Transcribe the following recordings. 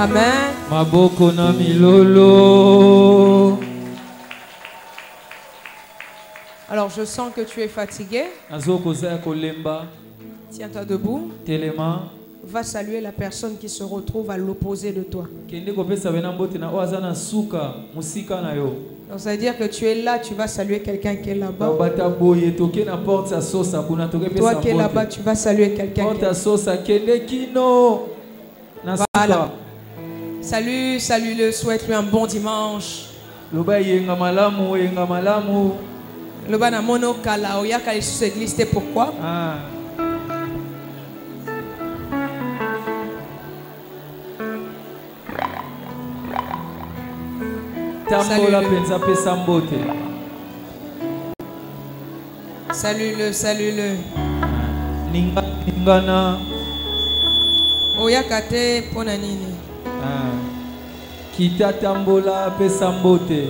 Amen. Maboko na milolo. Alors je sens que tu es fatigué. Tiens-toi debout. Va saluer la personne qui se retrouve à l'opposé de toi. Donc ça veut dire que tu es là, tu vas saluer quelqu'un qui est là-bas. Toi qui es là-bas, tu vas saluer quelqu'un qui est là-bas. Voilà. Salut, salut-le, souhaite-lui un bon dimanche. Le bana mono kala oyaka Yesu église, c'est pourquoi? Salut-le, salut-le. Ningana. Oyaka te pona nini? Kita tambola pesambote.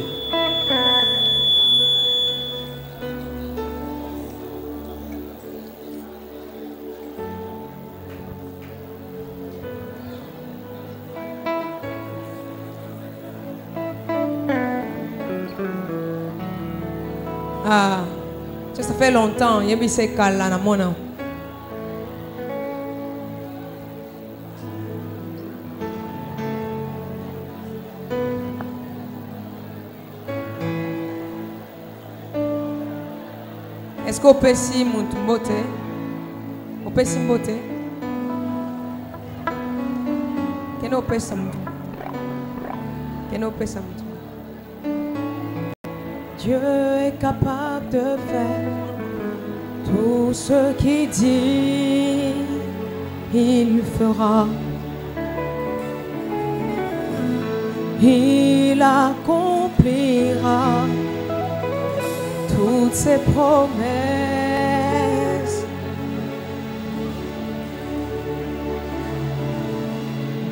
Ah, ça fait longtemps. Yebi se kala na mona. Est-ce qu'on peut si mbote? On peut si mbote? Qu'est-ce qu'on peut ça mbote? Qu'est-ce qu'on peut ça mbote? Dieu est capable de faire tout ce qu'il dit, il fera. Il accomplira toutes ses promesses.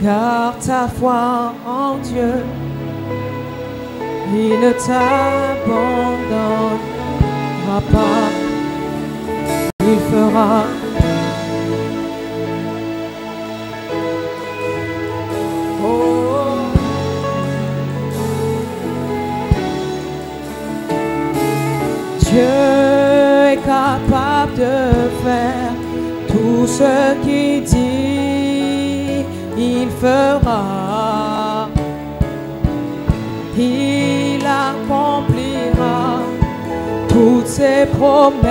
Garde ta foi en Dieu. Il ne t'abandonnera pas, il fera. Oh. Dieu est capable de faire tout ce qu'il dit, il fera. Il accomplira toutes ses promesses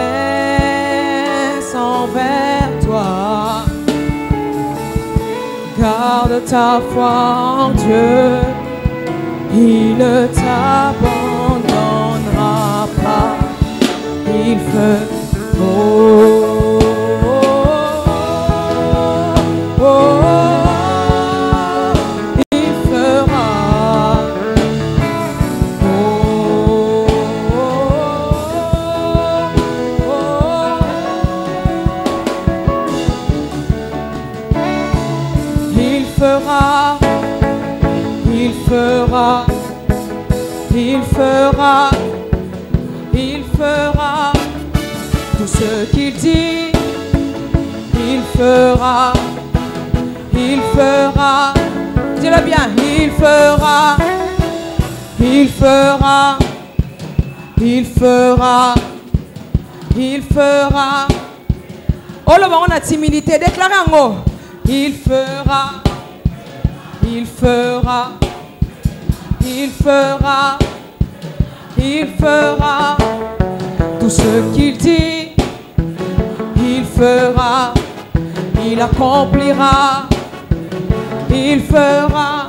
envers toi. Garde ta foi en Dieu, il ne t'abandonnera pas. Il fera. Il fera tout ce qu'il dit. Il fera. Dis-le bien. Il fera. Oh là, on a timidité. Déclarez en haut. Il fera tout ce qu'il dit. Il fera, il accomplira, il fera.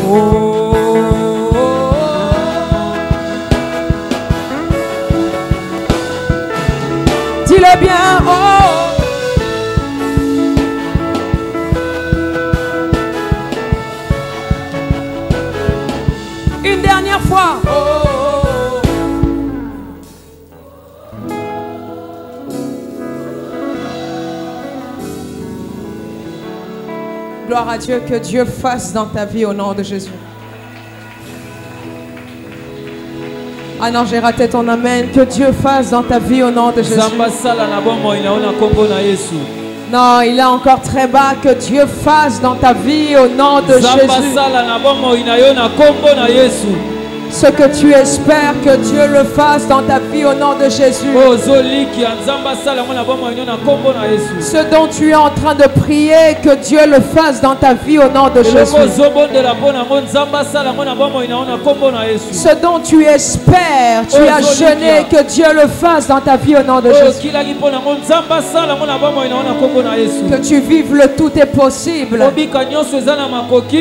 Oh. Dis-le bien. Oh. Une dernière fois. Oh. Gloire à Dieu, que Dieu fasse dans ta vie au nom de Jésus. Ah non, j'ai raté ton amen. Que Dieu fasse dans ta vie au nom de Jésus. Non, il est encore très bas. Que Dieu fasse dans ta vie au nom de Jésus. Ce que tu espères, que Dieu le fasse dans ta vie au nom de Jésus. Ce dont tu es en train de prier, que Dieu le fasse dans ta vie au nom de Jésus. Ce dont tu espères, tu as jeûné, que Dieu le fasse dans ta vie au nom de Jésus. Que tu vives le tout est possible.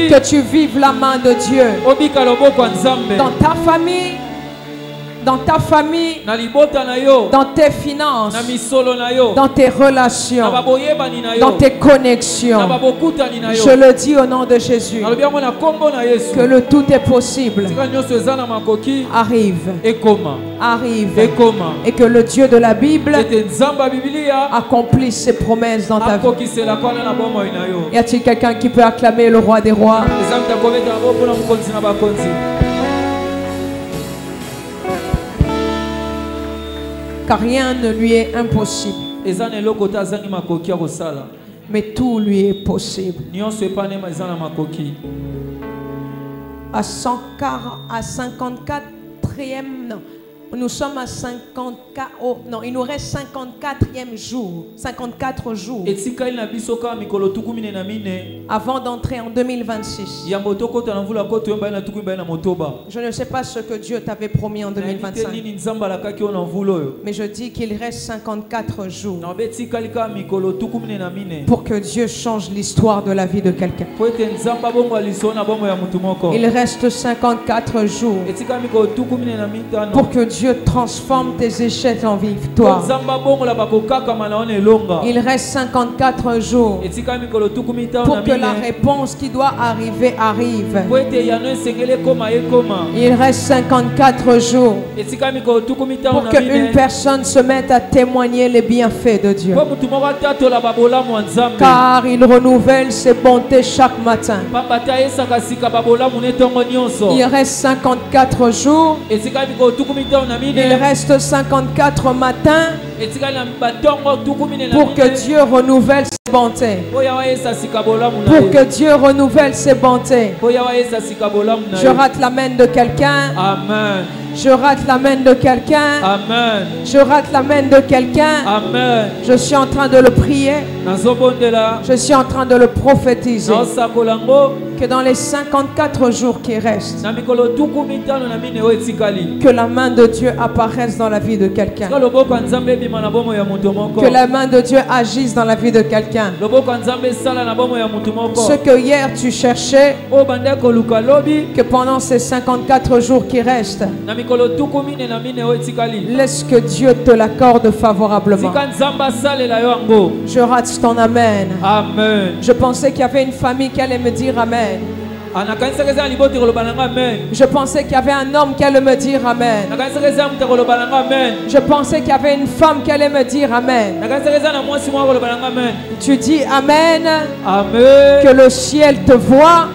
Que tu vives la main de Dieu. Dans ta famille, dans tes finances, dans tes relations, dans tes connexions. Je le dis au nom de Jésus, que le tout est possible arrive, et que le Dieu de la Bible accomplisse ses promesses dans ta vie. Y a-t-il quelqu'un qui peut acclamer le roi des rois? Car rien ne lui est impossible, mais tout lui est possible. À 54e, non. Nous sommes à 54. Oh, non, il nous reste 54e jour. 54 jours. Avant d'entrer en 2026. Je ne sais pas ce que Dieu t'avait promis en 2025. Mais je dis qu'il reste 54 jours. Pour que Dieu change l'histoire de la vie de quelqu'un. Il reste 54 jours. Pour que Dieu transforme tes échecs en victoire. Il reste 54 jours pour que la réponse qui doit arriver arrive. Il reste 54 jours pour qu'une personne se mette à témoigner les bienfaits de Dieu. Car il renouvelle ses bontés chaque matin. Il reste 54 jours. Il reste 54 matins pour que Dieu renouvelle ses bontés. Pour que Dieu renouvelle ses bontés. Je rate la main de quelqu'un. Amen. Je rate la main de quelqu'un. Amen. Je rate la main de quelqu'un. Amen. Je suis en train de le prier. Je suis en train de le prophétiser. Que dans les 54 jours qui restent, que la main de Dieu apparaisse dans la vie de quelqu'un. Que la main de Dieu agisse dans la vie de quelqu'un. Ce que hier tu cherchais, que pendant ces 54 jours qui restent, laisse que Dieu te l'accorde favorablement. Je rate ton amen. Amen. Je pensais qu'il y avait une famille qui allait me dire amen. Je pensais qu'il y avait un homme qui allait me dire amen. Je pensais qu'il y avait une femme qui allait me dire amen. Tu dis amen. Amen. Que le ciel te voit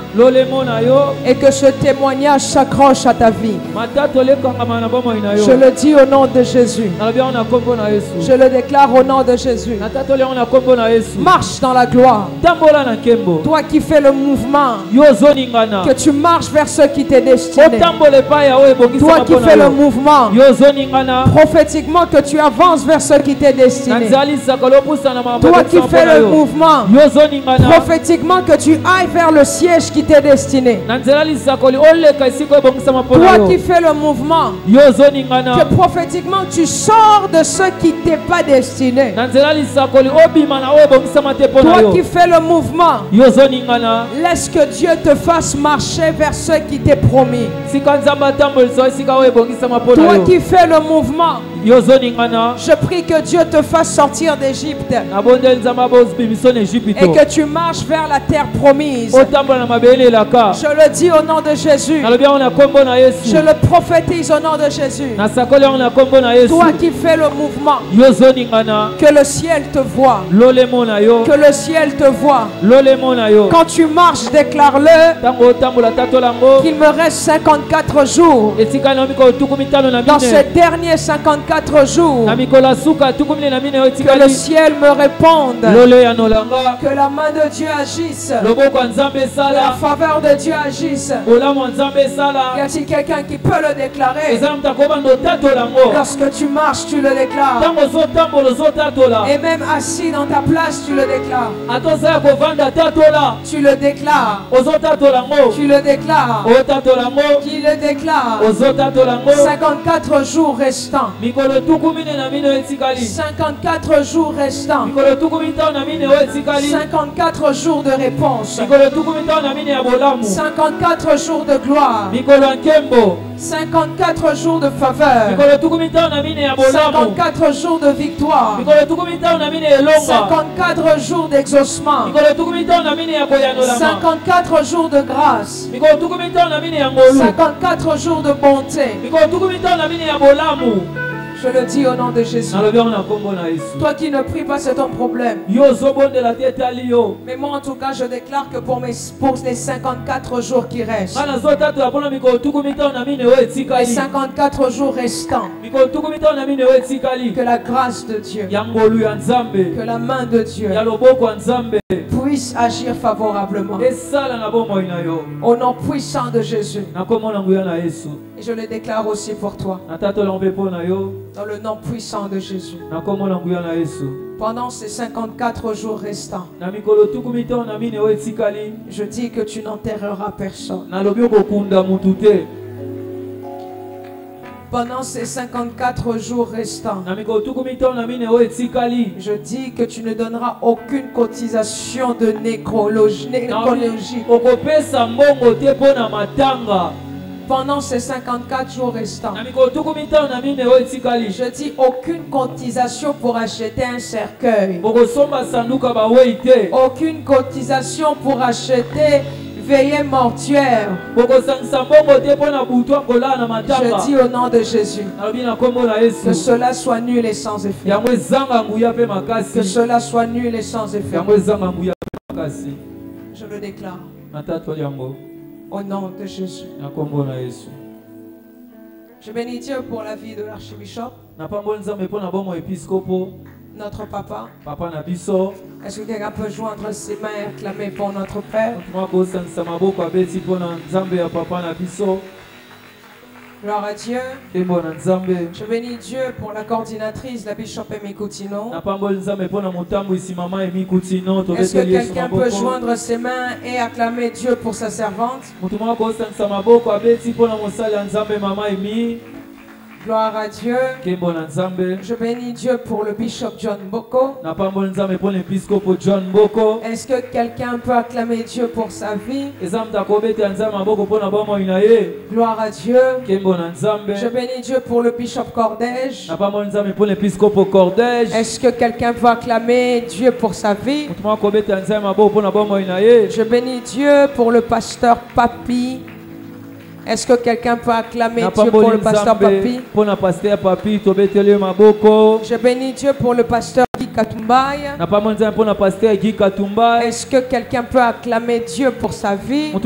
et que ce témoignage s'accroche à ta vie. Je le dis au nom de Jésus. Je le déclare au nom de Jésus. Marche dans la gloire. Toi qui fais le mouvement, que tu marches vers ce qui t'est destiné. Toi qui fais le mouvement, prophétiquement que tu avances vers ce qui t'est destiné. Toi qui fais le mouvement, prophétiquement que tu ailles vers le siège qui t'est destiné. Toi qui fais le mouvement, que prophétiquement tu sors de ce qui t'est pas destiné. Toi qui fais le mouvement, laisse que Dieu te fasse marcher vers ce qui t'est promis. Toi qui fais le mouvement, je prie que Dieu te fasse sortir d'Égypte et que tu marches vers la terre promise. Je le dis au nom de Jésus. Je le prophétise au nom de Jésus. Toi qui fais le mouvement, que le ciel te voit. Que le ciel te voit. Quand tu marches, déclare-le qu'il me reste 54 jours. Dans ces derniers 54 54 jours. Que le ciel me réponde. Que la main de Dieu agisse. Que la faveur de Dieu agisse. Y a-t-il quelqu'un qui peut le déclarer? Lorsque tu marches, tu le déclares. Et même assis dans ta place, tu le déclares. Tu le déclares. Tu le déclares. Qui le déclare. 54 jours restants. 54 jours restants. 54 jours de réponse. 54 jours de gloire. 54 jours de faveur. 54 jours de victoire. 54 jours d'exaucement. 54 jours de grâce. 54 jours de bonté. Je le dis au nom de Jésus. Toi qui ne pries pas, c'est ton problème. Mais moi en tout cas, je déclare que pour les 54 jours qui restent, les 54 jours restants, que la grâce de Dieu, que la main de Dieu puisse agir favorablement. Au nom puissant de Jésus. Et je le déclare aussi pour toi. Dans le nom puissant de Jésus. Pendant ces 54 jours restants, je dis que tu n'enterreras personne. Pendant ces 54 jours restants, je dis que tu ne donneras aucune cotisation de nécrologie. Pendant ces 54 jours restants, je dis aucune cotisation pour acheter un cercueil. Aucune cotisation pour acheter veillée mortuaire. Je dis au nom de Jésus que cela soit nul et sans effet. Que cela soit nul et sans effet. Je le déclare. Au nom de Jésus. Je bénis Dieu pour la vie de l'archibishop. Notre papa. Est-ce que quelqu'un peut joindre ses mains et acclamer pour notre Père? Gloire à Dieu. Je bénis Dieu pour la coordinatrice, la Bishop Amy Coutinho. Est-ce que quelqu'un peut joindre ses mains et acclamer Dieu pour sa servante? Gloire à Dieu. Je bénis Dieu pour le bishop John Boko. Est-ce que quelqu'un peut acclamer Dieu pour sa vie? Gloire à Dieu. Je bénis Dieu pour le bishop Cordège. Est-ce que quelqu'un peut acclamer Dieu pour sa vie? Je bénis Dieu pour le pasteur Papi. Est-ce que quelqu'un peut acclamer Dieu pour le pasteur Papi? Je bénis Dieu pour le pasteur Guy Katumbaye. Est-ce que quelqu'un peut acclamer Dieu pour sa vie? Je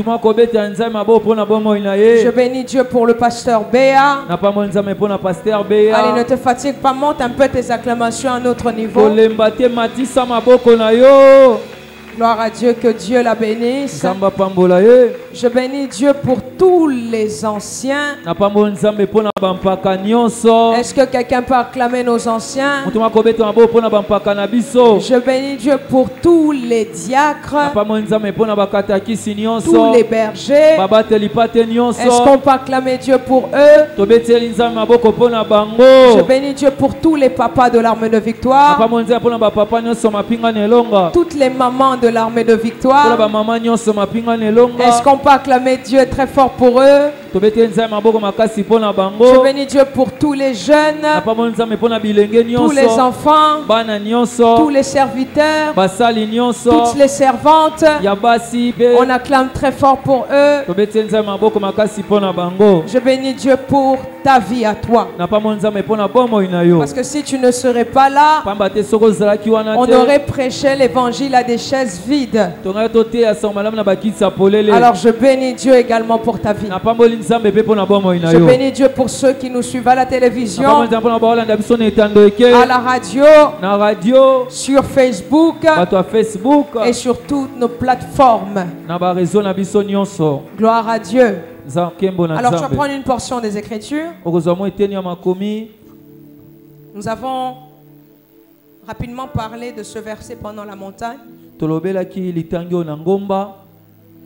bénis Dieu pour le pasteur Béa. Allez, ne te fatigue pas, monte un peu tes acclamations à un autre niveau. Gloire à Dieu, que Dieu la bénisse. Je bénis Dieu pour tous les anciens. Est-ce que quelqu'un peut acclamer nos anciens? Je bénis Dieu pour tous les diacres, tous les bergers. Est-ce qu'on peut acclamer Dieu pour eux? Je bénis Dieu pour tous les papas de l'armée de victoire, toutes les mamans de l'armée de victoire. Est-ce qu'on peut acclamer Dieu très fort pour eux? Je bénis Dieu pour tous les jeunes, tous les enfants, tous les serviteurs, toutes les servantes. On acclame très fort pour eux. Je bénis Dieu pour ta vie à toi. Parce que si tu ne serais pas là, on aurait prêché l'évangile à des chaises vides. Alors je bénis Dieu également pour ta vie. Je bénis Dieu pour ceux qui nous suivent à la télévision, à la radio, sur Facebook et sur toutes nos plateformes. Gloire à Dieu. Alors je vais prendre une portion des Écritures. Nous avons rapidement parlé de ce verset pendant la montagne.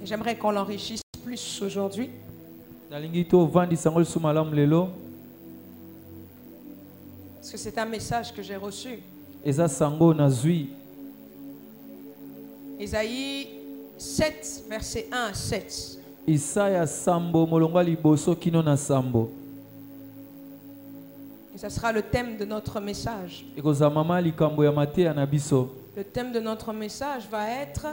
J'aimerais qu'on l'enrichisse plus aujourd'hui. Parce que c'est un message que j'ai reçu. Ésaïe 7, verset 1 à 7. Et ça sera le thème de notre message. Le thème de notre message va être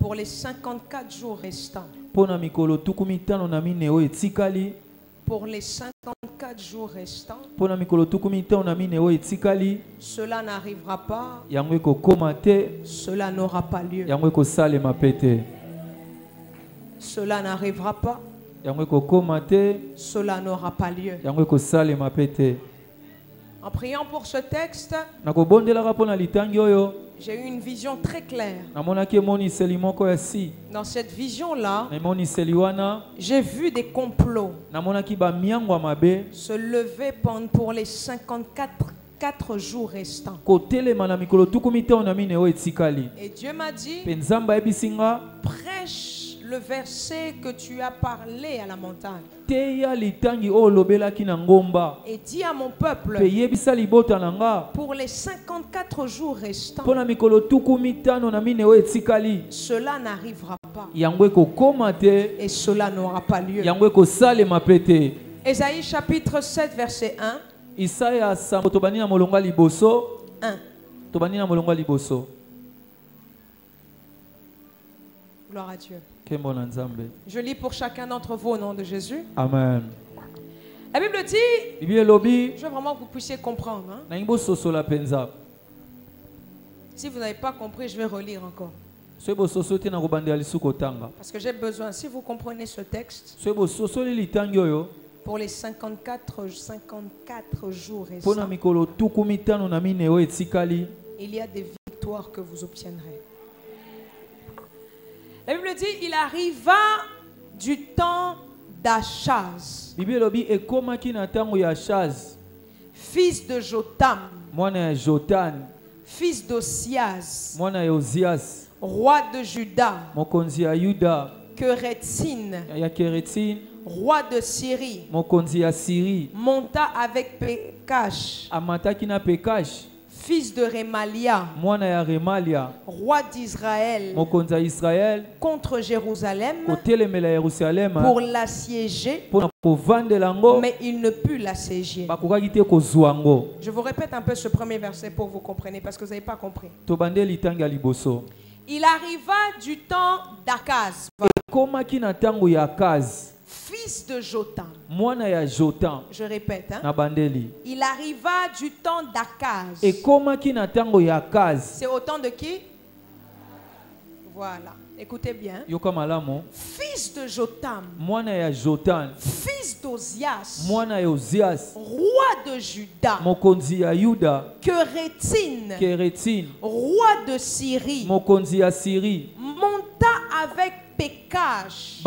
pour les 54 jours restants. Pour les 54 jours restants, cela n'arrivera pas, cela n'aura pas lieu. Cela n'arrivera pas, cela n'aura pas lieu. En priant pour ce texte, j'ai eu une vision très claire. Dans cette vision-là, j'ai vu des complots se lever pour les 54 jours restants. Et Dieu m'a dit, prêche le verset que tu as parlé à la montagne. Et dis à mon peuple, pour les 54 jours restants, cela n'arrivera pas. Et cela n'aura pas lieu. Ésaïe chapitre 7 verset 1. 1. Gloire à Dieu. Je lis pour chacun d'entre vous au nom de Jésus. Amen. La Bible dit, je veux vraiment que vous puissiez comprendre. Si vous n'avez pas compris, je vais relire encore. Parce que j'ai besoin, si vous comprenez ce texte, pour les 54 jours restants, il y a des victoires que vous obtiendrez. La Bible dit, il arriva du temps d'Achaz, fils de Jotam, fils d'Osias, roi de Juda, Kérétine, roi de Syrie, monta avec Pékash, fils de Rémalia, roi d'Israël, contre Jérusalem, pour l'assiéger, mais il ne put l'assiéger. Je vous répète un peu ce premier verset pour que vous compreniez, parce que vous n'avez pas compris. Il arriva du temps d'Akaz, fils de Jotam. Je répète, il arriva du temps d'Akaz. C'est au temps de qui? Voilà, écoutez bien. Fils de Jotam, fils d'Osias, roi de Juda, Kérétine, roi de Syrie, monta avec Pékash,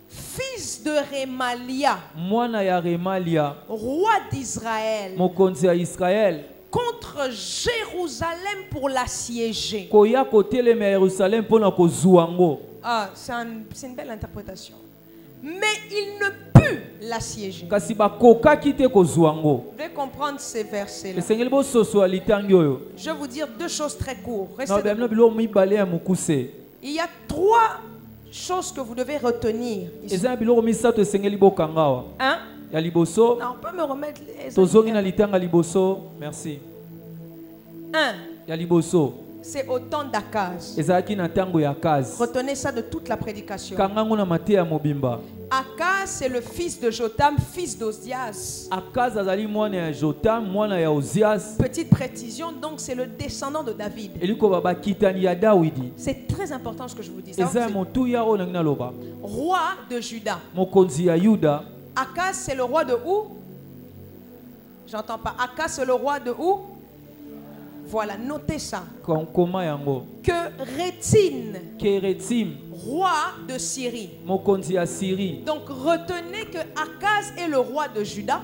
fils de Rémalia, roi d'Israël, contre Jérusalem pour l'assiéger. Ah, c'est une belle interprétation. Mais il ne put l'assiéger. Vous devez comprendre ces versets-là. Je vais vous dire deux choses très courtes. Il y a trois choses que vous devez retenir ici. Hein? Non, on peut me remettre les... Merci. 1. C'est au temps d'Akaz. Retenez ça de toute la prédication. Akaz, c'est le fils de Jotam, fils d'Ozias. Petite précision, donc c'est le descendant de David. C'est très important ce que je vous dis. Roi de Juda. Akaz, c'est le roi de où? J'entends pas. Akaz, c'est le roi de où? Voilà, notez ça. Que Rétine, roi de Syrie. Donc retenez que Akaz est le roi de Juda,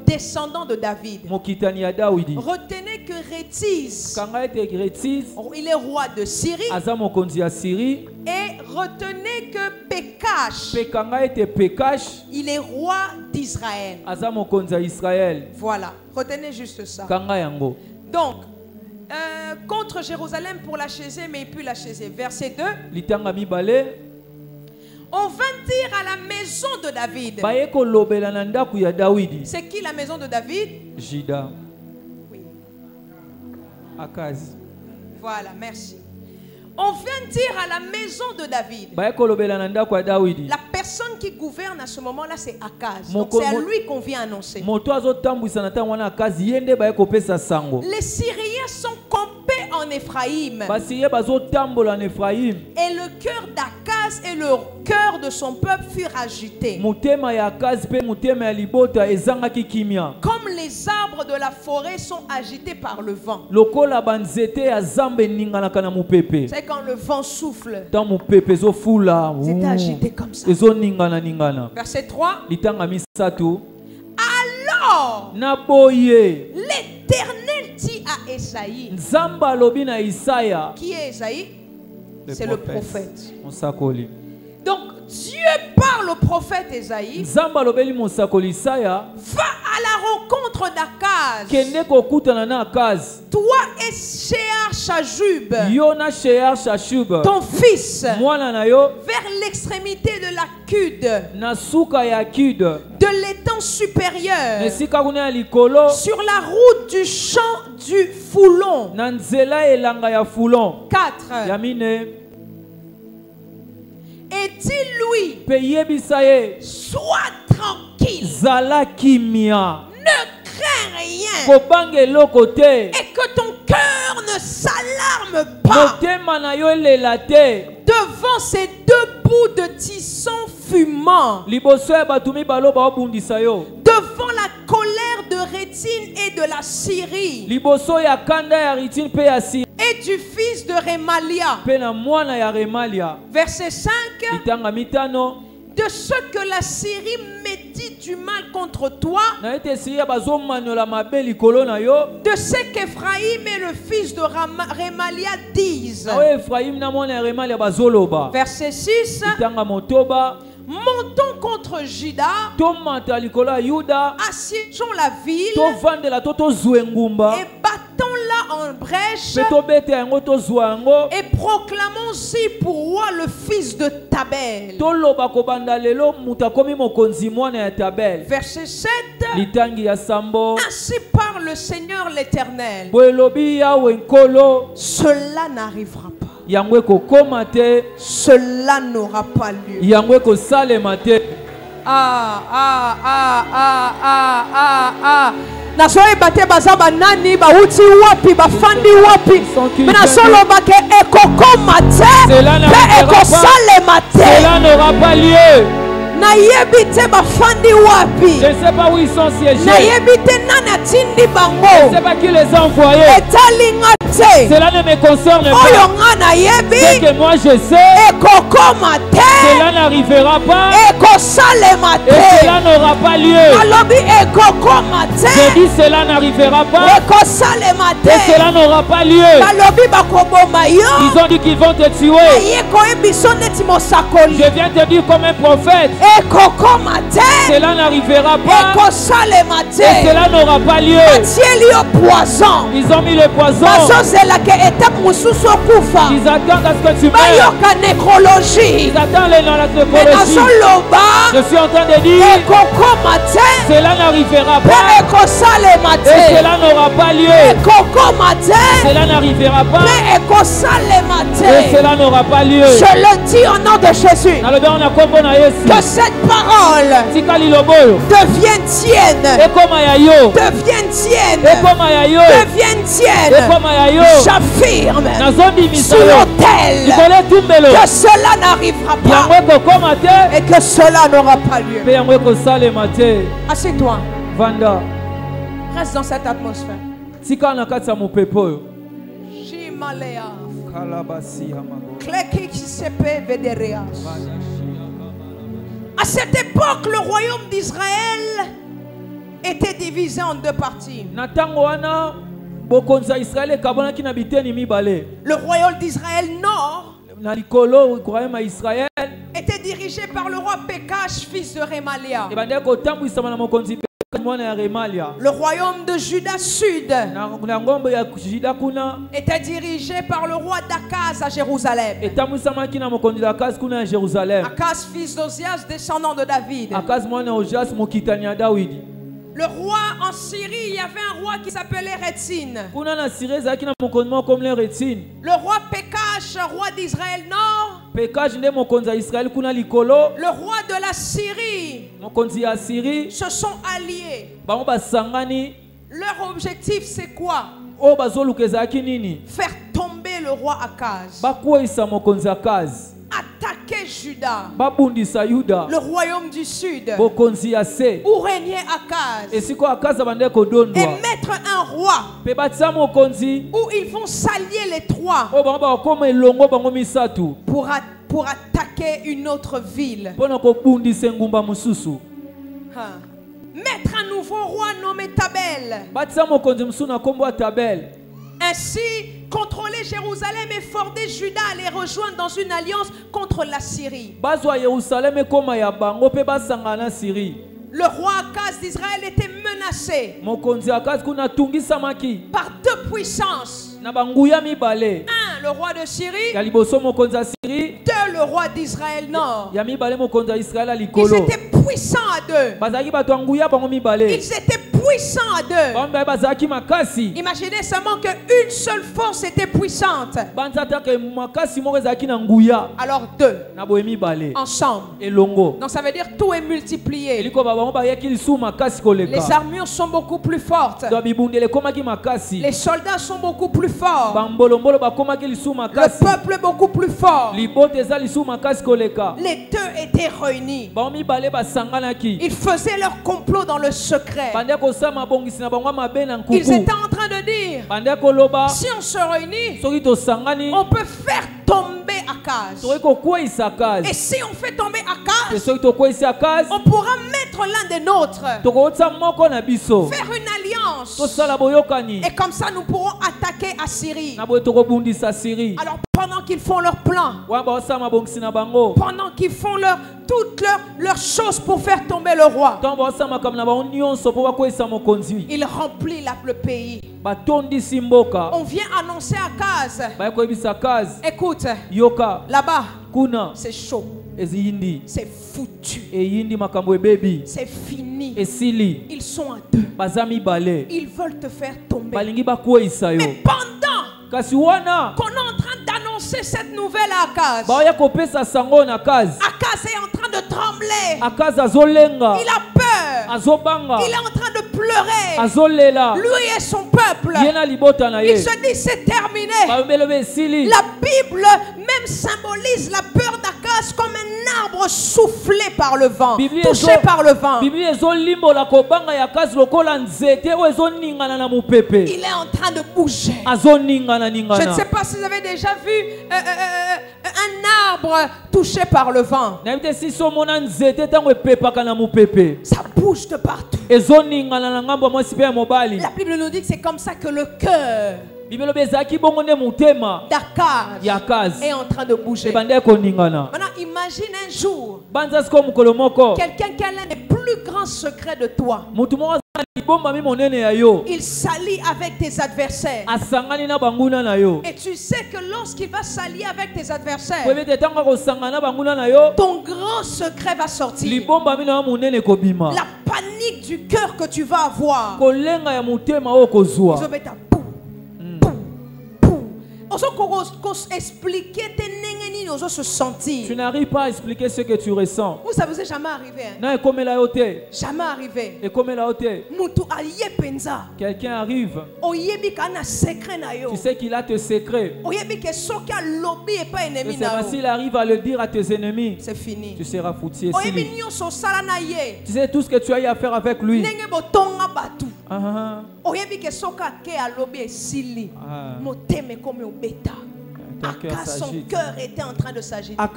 descendant de David. Retenez que Rétiz, il est roi de Syrie. Et retenez que Pékash, il est roi d'Israël. Voilà, retenez juste ça. Donc, contre Jérusalem pour la chaiser, mais puis la chaiser. Verset 2. On vint dire à la maison de David. C'est qui la maison de David? Juda. Oui. Akaz. Voilà, merci. On vient dire à la maison de David. La personne qui gouverne à ce moment-là, c'est Akaz. Donc c'est à lui qu'on vient annoncer. Les Syriens sont campés en Éphraïm. Et le cœur d'Akaz et le cœur de son peuple furent agités. Comme les arbres de la forêt sont agités par le vent. C'est quand le vent souffle. C'est agité comme ça. Verset 3. Alors, l'Éternel dit à Esaïe. Qui est Esaïe? C'est le prophète. Donc Dieu parle au prophète Esaïe. Va à la rencontre d'Akaz. Toi et Shear-Shashub, ton fils, vers l'extrémité de la Cude, de l'étang supérieur, sur la route du champ du Foulon. 4. Et dis-lui, sois tranquille, ne crains rien, et que ton cœur ne s'alarme pas devant ces deux bouts de tison fumant, devant la colère de Rétine et de la Syrie, et du fils de Rémalia. Verset 5. De ce que la Syrie médite du mal contre toi, de ce qu'Ephraïm et le fils de Rémalia disent. Verset 6. Montons contre Juda, assiégeons la ville et battons-la en brèche et proclamons-y pour roi le fils de Tabel. Verset 7. Ainsi parle le Seigneur l'Éternel. Cela n'arrivera pas. Cela n'aura pas lieu. Nasoye bate bazaba nani ba uti wapi ba fandi wapi mina solo bake ekoko mate pe ekosale mate. Cela n'aura pas lieu. Na yebite ba fandi wapi. Je ne sais pas où ils sont siégés. Na yebite nana tindi bango. Je ne sais pas qui les a envoyés. Etalinga te. Cela ne me concerne pas. Oyo ngana yebi. C'est que moi je sais. Ekoko mate. Cela n'arrivera pas. Ekosale mate. Et cela n'aura pas lieu. Alobi ekoko mate. Je dis cela n'arrivera pas. Ekosale mate. Et cela n'aura pas lieu. Alobi bakoboma yo. Ils ont dit qu'ils vont te tuer. Ayeko ebiso neti mosakoli. Je viens te dire comme un prophète. Cela n'arrivera pas. Et cela n'aura pas lieu. Ils ont mis le poison. Ils attendent à ce que tu meurs. Nécrologie. Ils attendent les dans la nécrologie. Je suis en train de dire cela n'arrivera pas. Et cela n'aura pas lieu. Cela n'arrivera pas. Et cela n'aura pas lieu. Je le dis au nom de Jésus. Que cette parole devienne tienne. Devienne tienne. Devienne tienne. J'affirme sur l'autel que cela n'arrivera pas et que cela n'aura pas lieu. Assieds-toi. Reste dans cette atmosphère. Shimalea. À cette époque, le royaume d'Israël était divisé en deux parties. Le royaume d'Israël nord était dirigé par le roi Pékash, fils de Rémalia. Le royaume de Juda sud était dirigé par le roi d'Akaz à Jérusalem. Akaz, fils d'Ozias, descendant de David. Le roi en Syrie, il y avait un roi qui s'appelait Rétzin. Le roi Pékash, roi d'Israël nord. Le roi de la Syrie se sont alliés. Leur objectif, c'est quoi? Faire tomber le roi Akaz. Attaquer Juda, le royaume du sud, où régnait Akaz, et mettre un roi où ils vont s'allier les trois pour attaquer une autre ville. Mettre un nouveau roi nommé Tabel. Ainsi, contrôler Jérusalem et forder Juda à les rejoindre dans une alliance contre la Syrie. Le roi Akaz d'Israël était menacé par deux puissances. Un, le roi de Syrie. Deux, le roi d'Israël nord. Ils étaient puissants à deux. Ils étaient puissants à deux. Imaginez seulement qu'une seule force était puissante. Alors deux ensemble. Donc ça veut dire tout est multiplié. Les armures sont beaucoup plus fortes. Les soldats sont beaucoup plus forts. Le peuple est beaucoup plus fort. Les deux étaient réunis. Ils faisaient leur complot dans le secret. Ils étaient en train de dire, si on se réunit, on peut faire tomber Akaz. Et si on fait tomber Akaz, on pourra mettre l'un des nôtres, faire une alliance, et comme ça nous pourrons attaquer Assyrie. Alors pendant qu'ils font leur plan, pendant qu'ils font toutes leurs choses pour faire tomber le roi, il remplit le pays. On vient annoncer à Akaz, écoute, là-bas c'est chaud, c'est foutu, c'est fini, ils sont à deux, ils veulent te faire tomber. Mais pendant qu'on est en train d'annoncer cette nouvelle à Akaz, Akaz est en train de trembler, il a peur, il est en train de pleurer, lui et son peuple. Il se dit c'est terminé. La Bible même symbolise la peur d'Akaz comme un arbre soufflé par le vent, touché par le vent. Il est en train de bouger. Je ne sais pas si vous avez déjà vu un arbre touché par le vent. Ça bouge de partout. La Bible nous dit que c'est comme ça que le cœur d'Akaz est en train de bouger. Maintenant, imagine un jour quelqu'un qui a l'un des plus grands secrets de toi. Il s'allie avec tes adversaires. Et tu sais que lorsqu'il va s'allier avec tes adversaires, ton grand secret va sortir. La panique du cœur que tu vas avoir. Tu n'arrives pas à expliquer ce que tu ressens. Ça vous est jamais arrivé, hein? Jamais arrivé. Quelqu'un arrive. Tu sais qu'il a tes secrets. S'il arrive à le dire à tes ennemis, c'est fini. Tu seras foutu. Tu sais tout ce que tu as eu à faire avec lui. Son cœur était en train de s'agiter. Pendant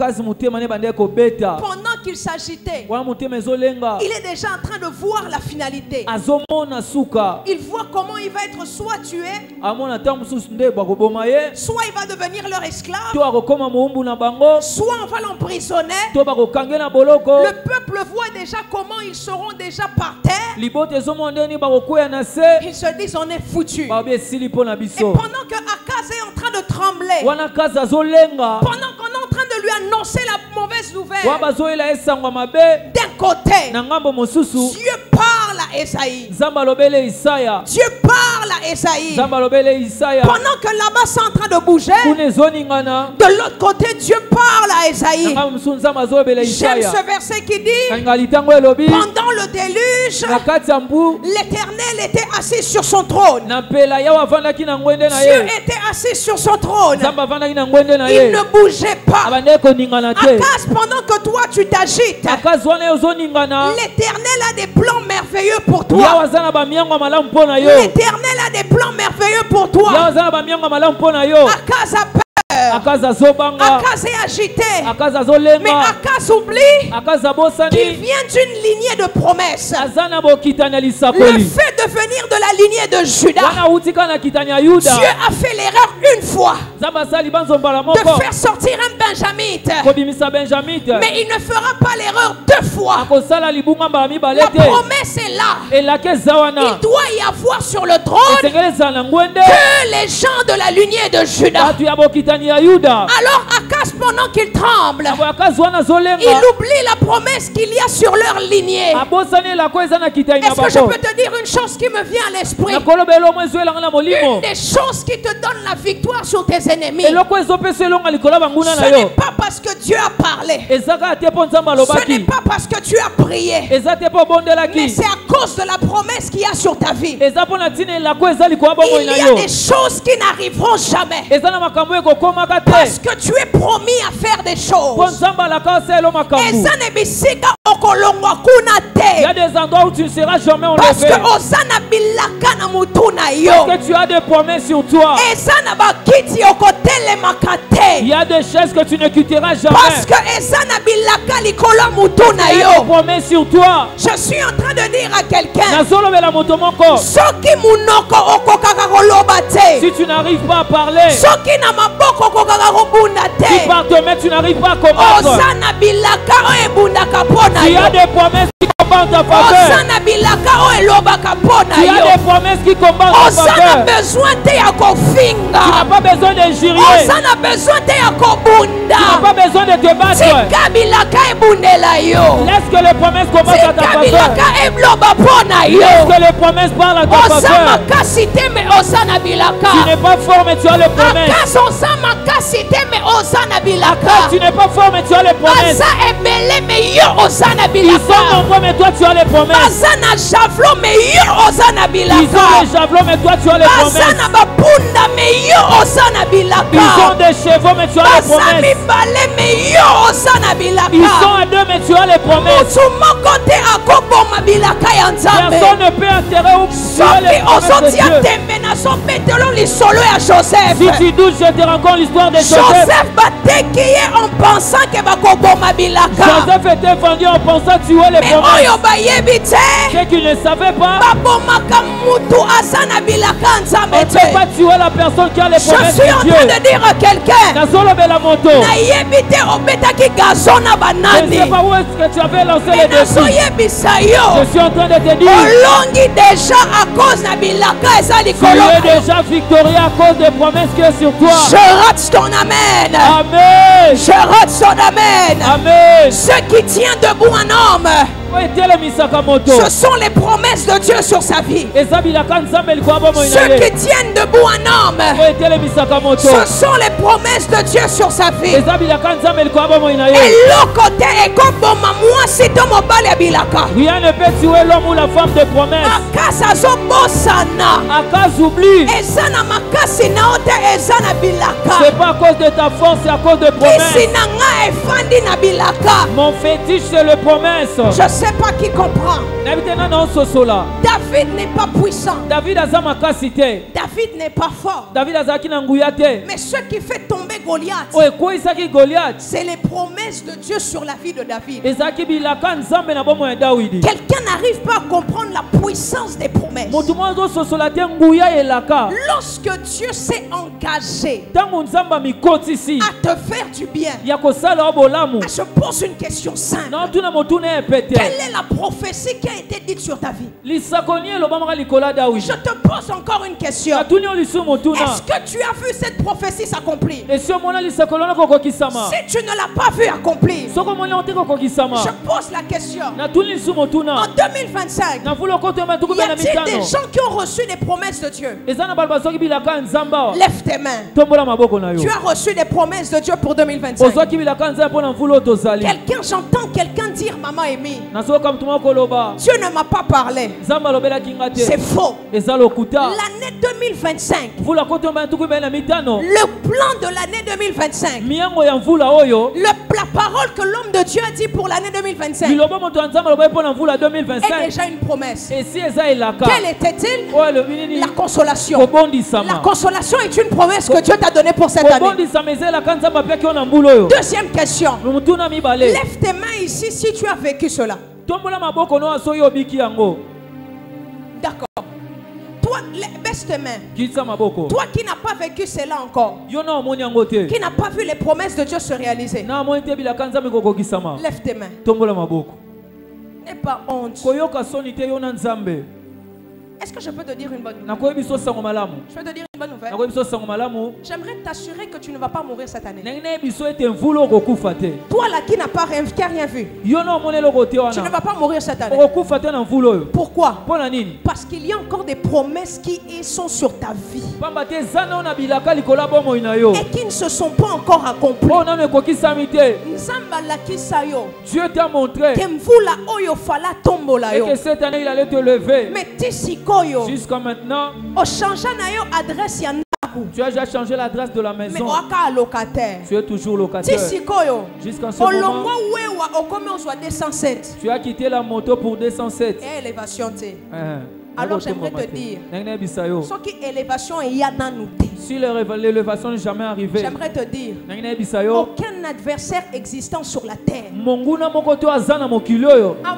qu'il s'agitait, il est déjà en train de voir la finalité. Il voit comment il va être soit tué, soit il va devenir leur esclave, soit on va l'emprisonner. Le peuple voit déjà comment ils seront déjà par terre. Ils se disent on est foutus. Et pendant que Akaz est en train de trembler, pendant qu'on est en train de lui annoncer la mauvaise nouvelle, d'un côté, Dieu parle à Esaïe. Dieu parle à Esaïe. Pendant que là-bas c'est en train de bouger, de l'autre côté Dieu parle à Esaïe. J'aime ce verset qui dit: pendant le déluge, l'Éternel était assis sur son trône. Dieu était assis sur son trône. Il ne bougeait pas. Akaz, pendant que toi tu t'agites, l'Éternel a des plans merveilleux pour toi. L'Éternel a des plans merveilleux pour toi. Akaz a peur. Akaz est agité. Mais Akaz oublie qu'il vient d'une lignée de promesses. Le fait de venir de la lignée de Juda, Dieu a fait l'erreur une fois de faire sortir un benjamite, mais il ne fera pas l'erreur deux fois. La promesse est là. Il doit y avoir sur le trône que les gens de la lignée de Juda. Alors Akaz, pendant qu'il tremble, il oublie la promesse qu'il y a sur leur lignée. Est-ce que je peux te dire une chose qui me vient à l'esprit? Une des choses qui te donne la victoire sur tes ennemis, ce n'est pas parce que Dieu a parlé, ce n'est pas parce que tu as prié, mais c'est à cause de la promesse qu'il y a sur ta vie. Il y a des choses qui n'arriveront jamais parce que tu es promis à faire des choses. Il y a des endroits où tu ne seras jamais enlevé. Parce que tu as des promesses sur toi. Il y a des choses que tu ne quitteras jamais. Parce que tu as des promesses sur toi. Je suis en train de dire à quelqu'un, si tu n'arrives pas à parler, si par te mettre tu n'arrives pas à combattre, il y a des promesses qui combattent ta faveur. Il y a des promesses qui combattent ta faveur. Tu n'as pas besoin d'injurier. Tu n'as pas besoin de te battre. Laisse que les promesses combattent à ta faveur. Laisse que les promesses parlent à ta faveur. Tu n'es pas fort mais tu as les promesses. Tu n'es pas fort mais tu as les promesses. Ils sont nombreux mais toi tu as les promesses. Ils ont les javelots mais toi tu as les promesses. Ils ont des chevaux mais tu as les promesses. Ils sont à deux mais tu as les promesses. Personne ne peut enterrer ou tuer les promesses de Dieu. Si tu doutes, je te raconte l'histoire de Joseph. Joseph en pensant que Joseph était vendu en pensant tuer les promesses. Ce qu'il ne savait pas, on ne peut pas tuer la personne qui a les promesses de Dieu. Je suis en train de dire à quelqu'un, je ne sais pas où est-ce que tu avais lancé les défis. Je suis en train de te dire, tu es déjà victorieux à cause des promesses qui sont sur toi. Je rate ton amen. Amen. Je rate son amen. Amen. Ce qui tient debout un homme, ce sont les promesses de Dieu sur sa vie. Ceux qui tiennent debout un homme, ce sont les promesses de Dieu sur sa vie. Et l'autre côté est comme moi si ton mobile est bilaka. Rien ne peut tuer l'homme ou la femme de promesses. Akaz oublie. C'est pas à cause de ta force, c'est à cause de promesses. Mon fétiche c'est le promesse. Je ne sais pas qui comprend. David n'est pas puissant. David n'est pas fort. Mais ce qui fait tomber Goliath, c'est les promesses de Dieu sur la vie de David. Quelqu'un n'arrive pas à comprendre la puissance des promesses. Lorsque Dieu s'est engagé à te faire du bien, je pose une question simple. Quelle est la prophétie qui a été dite sur ta vie? Je te pose encore une question. Est-ce que tu as vu cette prophétie s'accomplir? Si tu ne l'as pas vu accomplir, je pose la question. En 2025, y a-t-il des gens qui ont reçu des promesses de Dieu? Lève tes mains. Tu as reçu des promesses de Dieu pour 2025. J'entends quelqu'un dire, Maman Amy, Dieu ne m'a pas parlé. C'est faux. L'année 2025, le plan de l'année 2025, la parole que l'homme de Dieu a dit pour l'année 2025 est déjà une promesse. Quelle était-il? La consolation. La consolation est une promesse que Dieu t'a donnée pour cette année. Deuxième question. Lève tes mains ici si tu as vécu cela. D'accord. Toi, baisse tes mains. Toi qui n'as pas vécu cela encore, qui n'a pas vu les promesses de Dieu se réaliser, lève tes mains. N'aie pas honte. Est-ce que je peux te dire une bonne nouvelle? Je peux te dire une bonne nouvelle. J'aimerais t'assurer que tu ne vas pas mourir cette année. Toi là qui n'as rien vu, tu ne vas pas mourir cette année. Pourquoi? Parce qu'il y a encore des promesses qui sont sur ta vie et qui ne se sont pas encore accomplies. Dieu t'a montré que cette année il allait te lever. Mais jusqu'à maintenant, tu as déjà changé l'adresse de la maison. Tu es toujours locataire. Jusqu'à ce moment, tu as quitté la moto pour 207. Alors j'aimerais te dire, si l'élévation n'est jamais arrivée, j'aimerais te dire, aucun adversaire existant sur la terre, à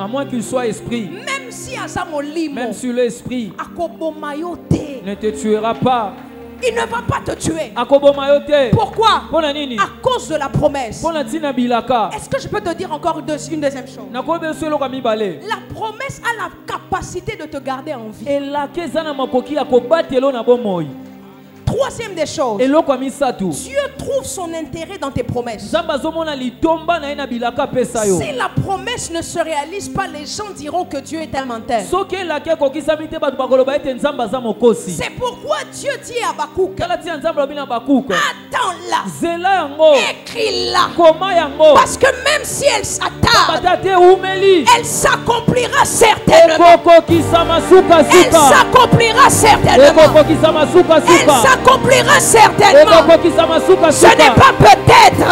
moins qu'il soit esprit, même si l'esprit ne te tuera pas, il ne va pas te tuer. Pourquoi? À cause de la promesse. Est-ce que je peux te dire encore une deuxième chose? La promesse a la capacité de te garder en vie. Troisième des choses, Dieu trouve son intérêt dans tes promesses. Si la promesse ne se réalise pas, les gens diront que Dieu est un menteur. C'est pourquoi Dieu dit à Habakkuk, attends-la, écris-la, parce que même si elle s'attarde, elle s'accomplira certainement. Elle s'accomplira certainement. Accomplira certainement. Ce n'est pas peut-être.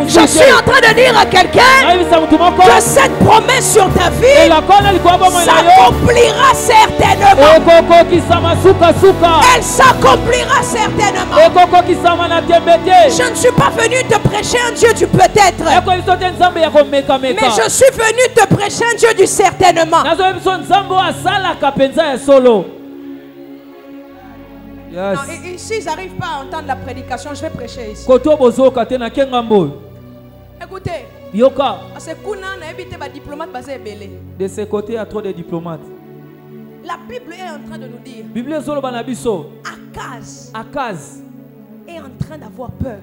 Je suis en train de dire à quelqu'un que cette promesse sur ta vie s'accomplira certainement. certainement. Elle s'accomplira certainement. Je ne suis pas venu te prêcher un Dieu du peut-être. Mais je suis venu te prêcher un Dieu du certainement. Yes. Non, ici, ils n'arrivent pas à entendre la prédication. Je vais prêcher ici. Écoutez. De ce côté, il y a trop de diplomates. La Bible est en train de nous dire Akaz est en train d'avoir peur.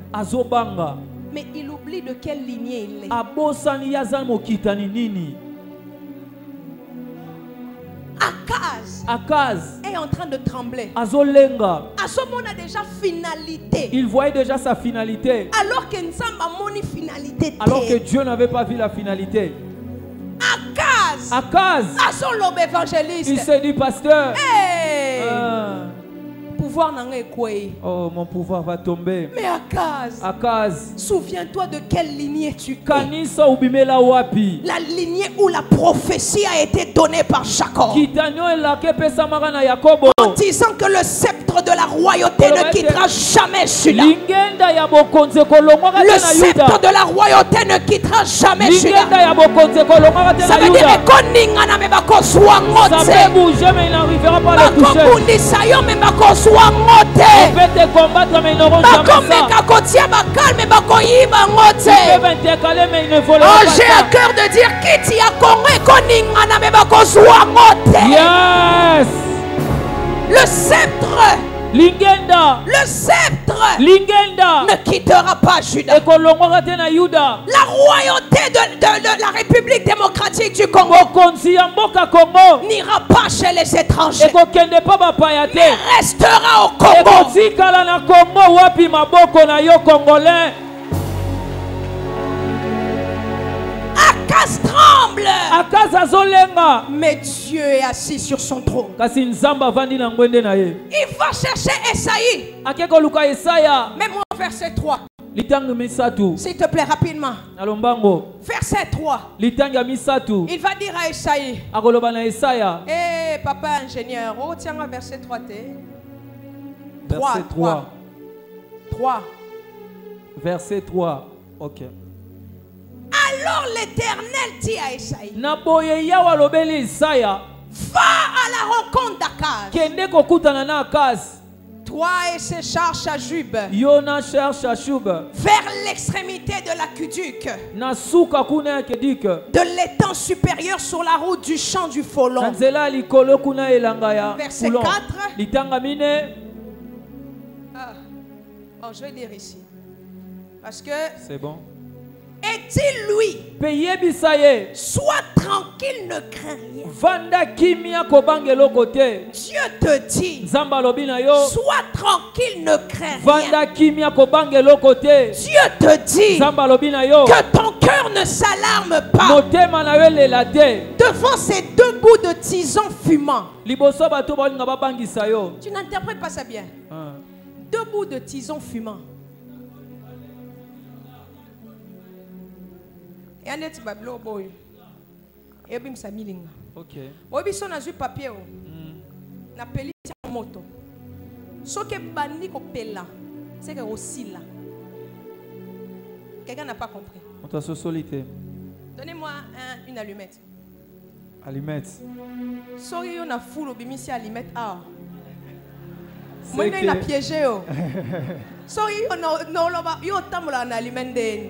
Mais il oublie de quelle lignée il est. Akaz est en train de trembler. Azolenga. À ce moment, on a déjà finalité. Il voyait déjà sa finalité. Alors que finalité. Alors que Dieu n'avait pas vu la finalité. Akaz. Évangéliste. Il s'est dit, pasteur. Hey. Pouvoir oh, mon pouvoir va tomber. Mais Akaz, souviens-toi de quelle lignée tu es. La lignée où la prophétie a été donnée par Jacob. En disant que le sceptre de la royauté ne quittera jamais Juda. Le sceptre de la royauté ne quittera jamais Juda. Ça veut dire que il n'arrivera pas à le toucher. On peut te combattre mais ils n'auront jamais ça. Mais ils ne voleront pas ça. J'ai à cœur de dire Kiti a Yes. Le sceptre. Lingenda. Le sceptre. Lingenda. Ne quittera pas Juda. La royauté de la République démocratique du Congo n'ira pas chez les étrangers. Mais restera au Congo. Akaz tremble. Mais Dieu est assis sur son trône. Il va chercher Esaïe. Mets-moi verset 3. S'il te plaît, rapidement. Verset 3. Il va dire à Esaïe. Eh, papa ingénieur, oh, tiens, verset 3. Verset 3. 3. Verset 3. Ok. Alors l'Éternel dit à Esaïe, va à la rencontre d'Akaz. Toi et ses chars Chajub. Vers l'extrémité de l'aqueduc. De l'étang supérieur sur la route du champ du Folon. Verset 4. Oh, je vais dire ici. Parce que c'est bon. Et dis-lui, sois tranquille, ne crains rien. Dieu te dit, sois tranquille, ne crains rien. Dieu te dit que ton cœur ne s'alarme pas devant ces deux bouts de tison fumant. Tu n'interprètes pas ça bien. Deux bouts de tison fumant. Et un petit bablo boy. Et bim samilinga. OK. Obi son azu papier o. Na peli moto. Soke bandi ko pela. C'est que aussi là. Quelqu'un n'a pas compris. On t'a solité. Donnez-moi une allumette. Allumette. Sorry on a full obimisi allumette ah. Moi il a piégé oh. Sorry on no loba yo tamola na allumette den.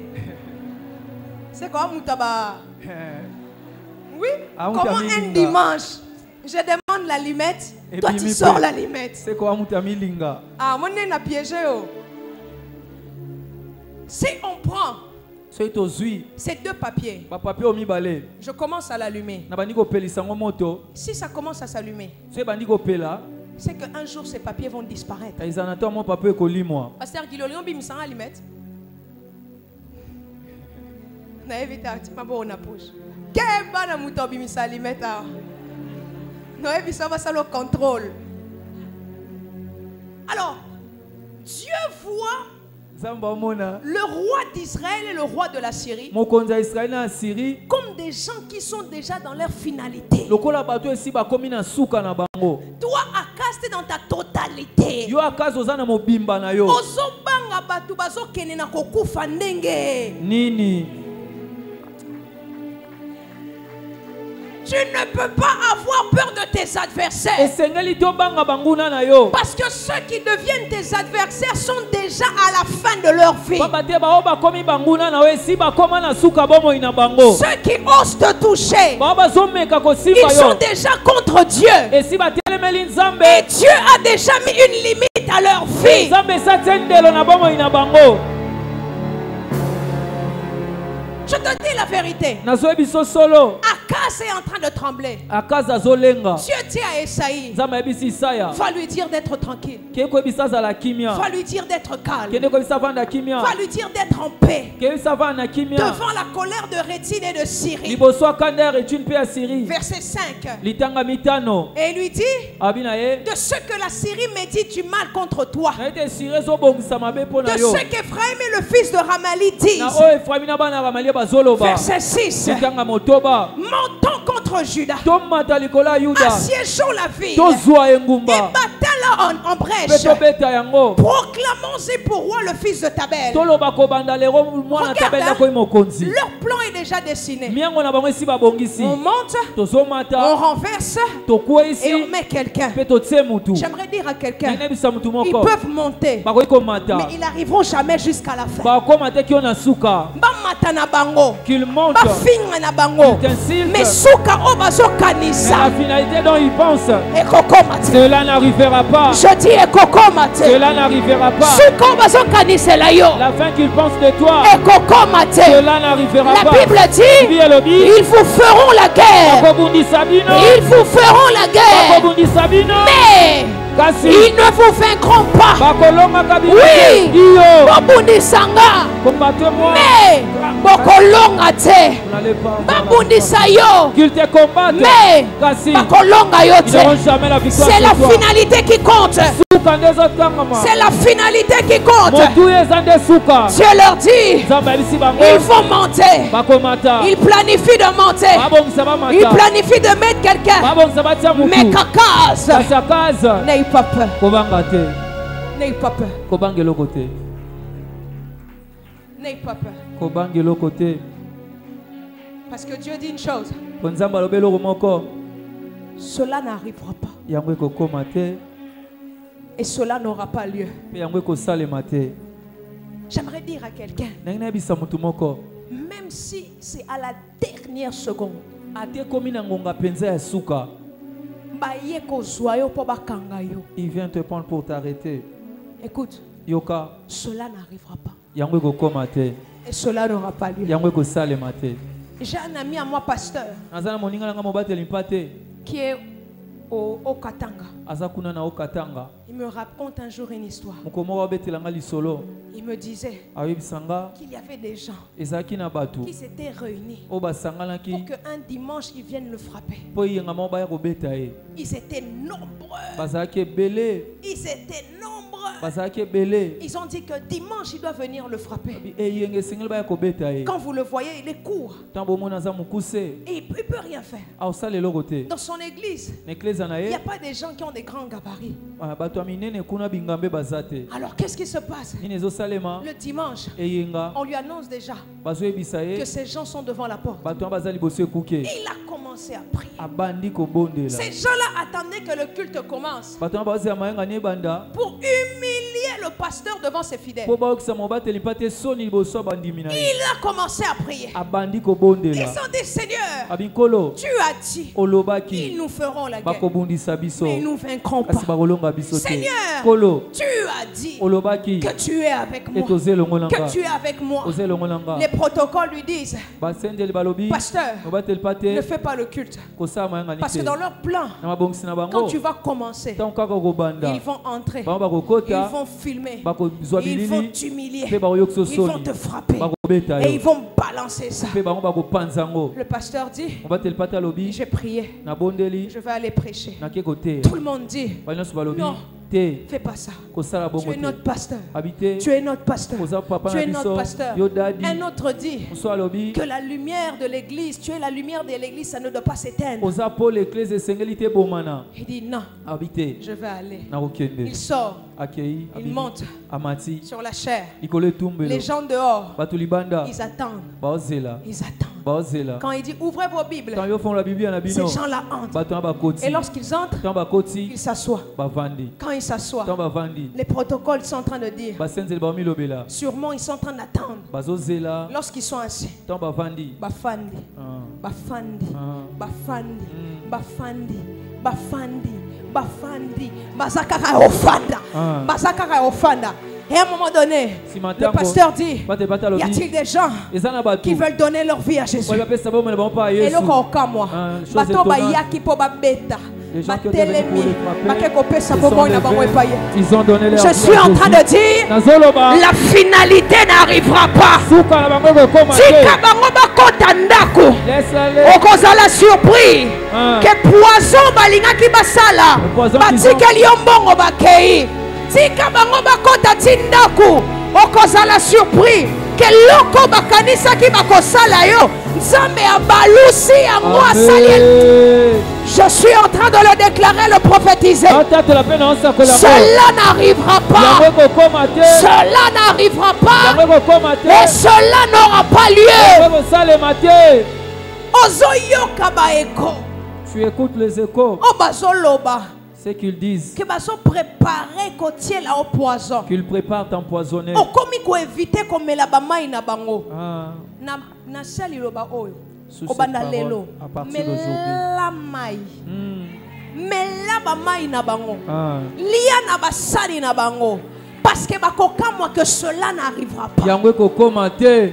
C'est quoi Moutaba? Oui. Comment un dimanche, je demande la limette, toi tu sors la limette. C'est quoi Moutamilinga? Ah, mon nez n'a piégé. Si on prend ces deux papiers, je commence à l'allumer. Si ça commence à s'allumer, c'est qu'un jour ces papiers vont disparaître. Pasteur Guilolion bimisa la limette. Alors, Dieu voit Le roi d'Israël et le roi de la Syrie, comme des gens qui sont déjà dans leur finalité. Toi, Akaz, t'es dans ta totalité. Nini. Tu ne peux pas avoir peur de tes adversaires. Parce que ceux qui deviennent tes adversaires sont déjà à la fin de leur vie. Ceux qui osent te toucher, ils sont déjà contre Dieu. Et Dieu a déjà mis une limite à leur vie. Je te dis la vérité. Akaz est en train de trembler. Dieu dit à Esaïe, va lui dire d'être tranquille. Va lui dire d'être calme. Va lui dire d'être en paix devant la colère de Rétine et de Syrie. Verset 5. Et il lui dit, de ce que la Syrie médite du mal contre toi, de ce qu'Ephraïm et le fils de Ramali disent. Verset 6. Montons contre Juda, assiégeons la ville et battons-la en brèche. Proclamons-y pour roi le fils de Tabel. Regarde, leur plan est déjà dessiné. On monte, on renverse et on met quelqu'un. J'aimerais dire à quelqu'un, ils peuvent monter, mais ils n'arriveront jamais jusqu'à la fin. Qu'il monte, mais souka obazo kanisa, la finalité dont il pense, cela n'arrivera pas. Je dis cela n'arrivera pas. La fin qu'il pense de toi, cela n'arrivera pas. La Bible dit, ils vous feront la guerre. Ils vous feront la guerre. Mais ils ne vous vaincront pas. Oui, Bobundisanga. Mais Bokolonga te. Babundisa yo. Qu'ils te combattent. Mais Bakolonga yo te. C'est la finalité qui compte. C'est la finalité qui compte. Dieu leur dit, ils vont monter. Ils planifient de monter. Ils planifient de mettre quelqu'un. Mais Akaz, n'aie pas peur. N'aie pas peur. N'aie pas peur. Parce que Dieu dit une chose. Cela n'arrivera pas. Et cela n'aura pas lieu. J'aimerais dire à quelqu'un, même si c'est à la dernière seconde, il vient te prendre pour t'arrêter. Écoute, cela n'arrivera pas. Et cela n'aura pas lieu. J'ai un ami à moi, pasteur, qui est au Katanga. Il me raconte un jour une histoire. Il me disait qu'il y avait des gens qui s'étaient réunis pour qu'un dimanche ils viennent le frapper. Ils étaient nombreux. Ils étaient nombreux. Ils ont dit que dimanche il doit venir le frapper. Quand vous le voyez, il est court. Et il ne peut rien faire. Dans son église, il n'y a pas des gens qui ont des grands gabarits. Alors qu'est-ce qui se passe? Le dimanche, on lui annonce déjà que ces gens sont devant la porte. Il a commencé à prier. Ces gens-là attendaient que le culte commence pour humilier le pasteur devant ses fidèles. Il a commencé à prier. Ils ont dit, Seigneur, tu as dit ils nous feront la guerre, mais ils nous vaincront pas. Seigneur, tu as dit que tu es avec moi, que tu es avec moi. Les protocoles lui disent, pasteur, ne fais pas le culte, parce que dans leur plan, quand tu vas commencer, ils vont entrer, ils vont filmer, ils vont t'humilier, ils vont te frapper et ils vont balancer ça. Le pasteur dit, j'ai prié, je vais aller prêcher. Tout le monde dit, non, Fais pas ça. Tu es notre pasteur. Tu es notre pasteur. Tu es notre pasteur. Un autre dit que la lumière de l'église, tu es la lumière de l'église, ça ne doit pas s'éteindre. Il dit non. Je vais aller. Il sort. Il monte sur la chair. Les gens dehors, ils attendent. Ils attendent. Quand il dit ouvrez vos Bibles, ces gens-là entrent. Et lorsqu'ils entrent, ils s'assoient. Quand ils s'assoient, les protocoles sont en train de dire. Sûrement ils sont en train d'attendre. Lorsqu'ils sont assis, Bafandi, Bafandi, Bafandi, Bafandi, Bafandi, Bafandi, Bazakara Ofanda, Bazakara Ofanda. Et à un moment donné, le pasteur dit, y a-t-il des gens qui veulent donner leur vie à Jésus? Et là, moi, ils ont donné leur vie. Je suis en train de dire, la finalité n'arrivera pas. Okozala surpris que poison balingaki basala batikeli yombongo bakei tika bango bakota tindaku okozala surpris que loko bakanisaki bakosala yo nzambe abalusi yango asali. Je suis en train de le déclarer, le prophétiser. Cela n'arrivera pas. Cela n'arrivera pas. Et cela n'aura pas lieu. Tu écoutes les échos. Ce qu'ils disent. Qu'ils préparent d'empoisonner. Obanda lelo mela mai mela ba mai na bango lia na basali na bango parce que bakokamwa que cela n'arrivera pas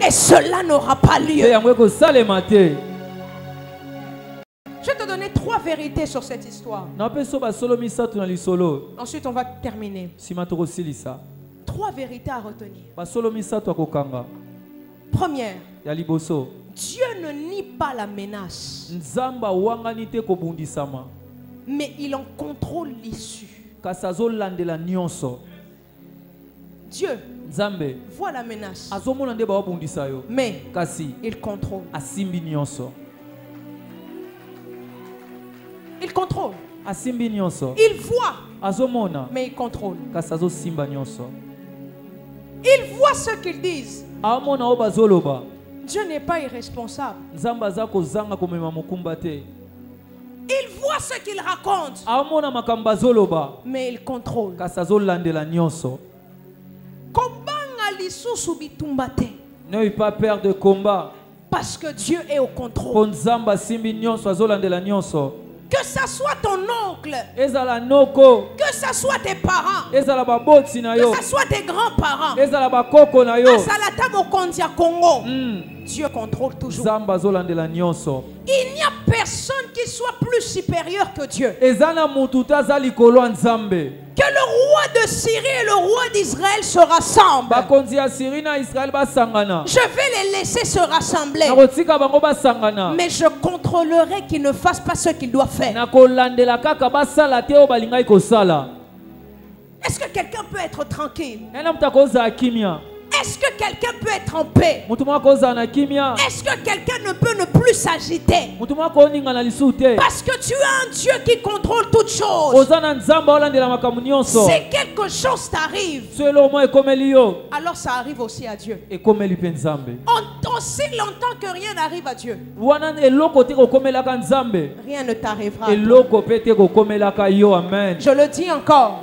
et cela n'aura pas lieu. Je vais te donner 3 vérités sur cette histoire. Ensuite on va terminer. 3 vérités à retenir. Première, Dieu ne nie pas la menace, mais il en contrôle l'issue. Dieu voit la menace, mais il contrôle. Il contrôle. Il voit, mais il contrôle. Il voit ce qu'ils disent. Dieu n'est pas irresponsable. Il voit ce qu'il raconte, mais il contrôle. N'ayez pas peur de combat. Parce que Dieu est au contrôle. Que ça soit ton oncle, que ça soit tes parents, que ça soit tes grands-parents, Dieu contrôle toujours. Il n'y a personne qui soit plus supérieur que Dieu. Que le roi de Syrie et le roi d'Israël se rassemblent. Je vais les laisser se rassembler. Mais je contrôlerai qu'ils ne fassent pas ce qu'ils doivent faire. Est-ce que quelqu'un peut être tranquille? Est-ce que quelqu'un peut être en paix? Est-ce que quelqu'un ne peut ne plus s'agiter? Parce que tu as un Dieu qui contrôle toutes choses. Si quelque chose t'arrive, alors ça arrive aussi à Dieu. Aussi longtemps que rien n'arrive à Dieu, rien ne t'arrivera. Je le dis encore.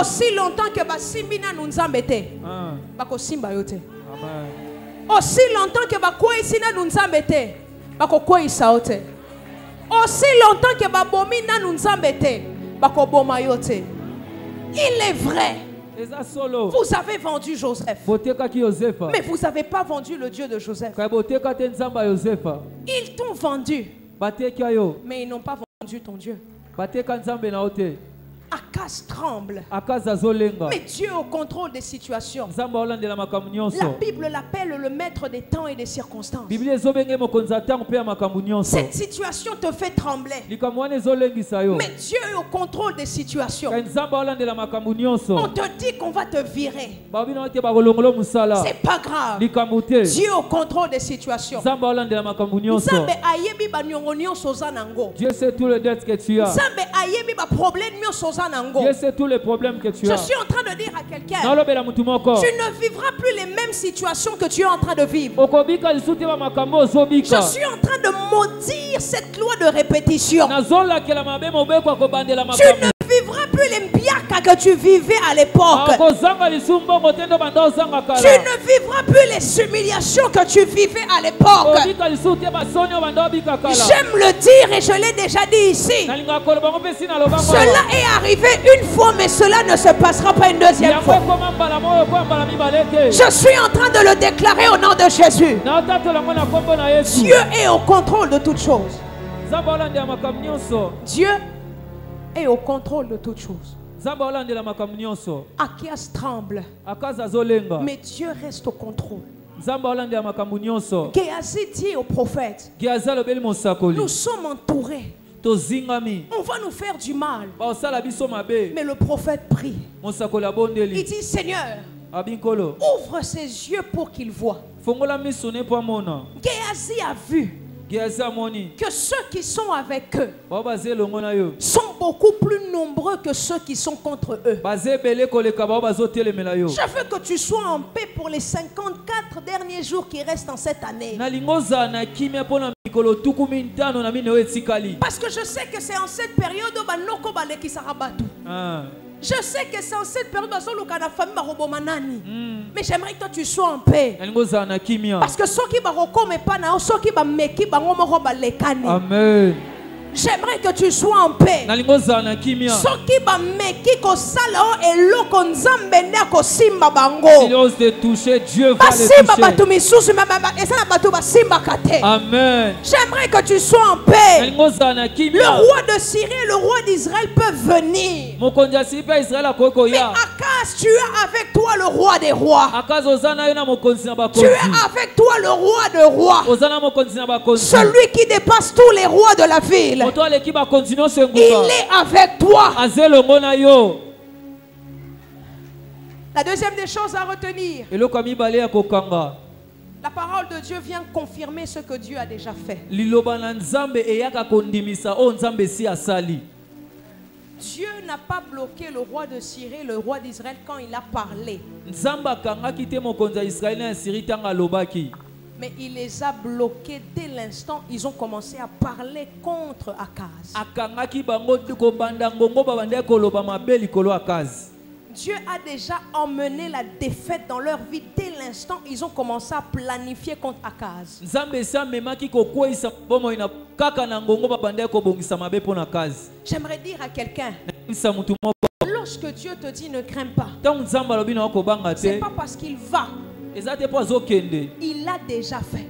Aussi longtemps que Basimbina nous embêtait, aussi longtemps que bakoisina nous embêtait, bakokoisa ote. Aussi longtemps que babomina nous embêtait, bakoboma yote. Il est vrai. Vous avez vendu Joseph, mais vous n'avez pas vendu le Dieu de Joseph. Ils t'ont vendu, mais ils n'ont pas vendu ton Dieu. À Akaz tremble. Akaz azolenga. Mais Dieu est au contrôle des situations. La Bible l'appelle le maître des temps et des circonstances. Cette situation te fait trembler. Mais Dieu est au contrôle des situations. On te dit qu'on va te virer. C'est pas grave. Dieu est au contrôle des situations. Dieu sait tous les dettes que tu as. Dieu sait tous les problèmes que tu as. Je suis en train de dire à quelqu'un, tu ne vivras plus les mêmes situations que tu es en train de vivre. Je suis en train de maudire cette loi de répétition. Tu ne vivras plus les biaka que tu vivais à l'époque. Tu ne vivras plus les humiliations que tu vivais à l'époque. J'aime le dire et je l'ai déjà dit ici. Cela est arrivé une fois, mais cela ne se passera pas une deuxième fois. Je suis en train de le déclarer au nom de Jésus. Dieu est au contrôle de toutes choses. Dieu est au contrôle de toutes choses. Akias tremble, mais Dieu reste au contrôle. Géasi dit au prophète, nous sommes entourés. On va nous faire du mal. Mais le prophète prie. Il dit, Seigneur, ouvre ses yeux pour qu'il voie. Géasi a vu que ceux qui sont avec eux sont beaucoup plus nombreux que ceux qui sont contre eux. Je veux que tu sois en paix pour les 54 derniers jours qui restent en cette année. Parce que je sais que c'est en cette période où je sais que c'est en cette période où la famille mais j'aimerais que toi tu sois en paix. Parce que ceux qui Amen. J'aimerais que tu sois en paix. S'il ose te toucher, Dieu va le toucher. Amen. J'aimerais que tu sois en paix. Le roi de Syrie et le roi d'Israël peuvent venir. Mais Akaz, tu as avec toi le roi des rois. Tu as avec toi le roi des rois. Celui qui dépasse tous les rois de la ville. Il est avec toi. La deuxième des choses à retenir, la parole de Dieu vient confirmer ce que Dieu a déjà fait. Dieu n'a pas bloqué le roi de Syrie, le roi d'Israël quand il a parlé. Mais il les a bloqués dès l'instant ils ont commencé à parler contre Akaz. Dieu a déjà emmené la défaite dans leur vie dès l'instant ils ont commencé à planifier contre Akaz. J'aimerais dire à quelqu'un, lorsque Dieu te dit ne crains pas, c'est pas parce qu'il va. Il l'a déjà fait.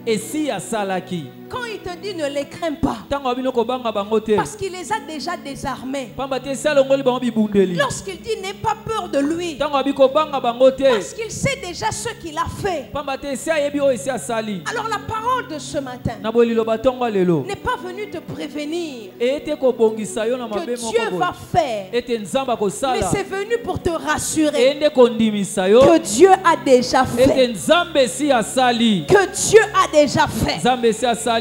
Quand il te dit ne les crains pas, parce qu'il les a déjà désarmés. Lorsqu'il dit n'aie pas peur de lui, parce qu'il sait déjà ce qu'il a fait. Alors la parole de ce matin n'est pas venue te prévenir que Dieu va faire, mais c'est venu pour te rassurer que Dieu a déjà fait. Que Dieu a déjà fait.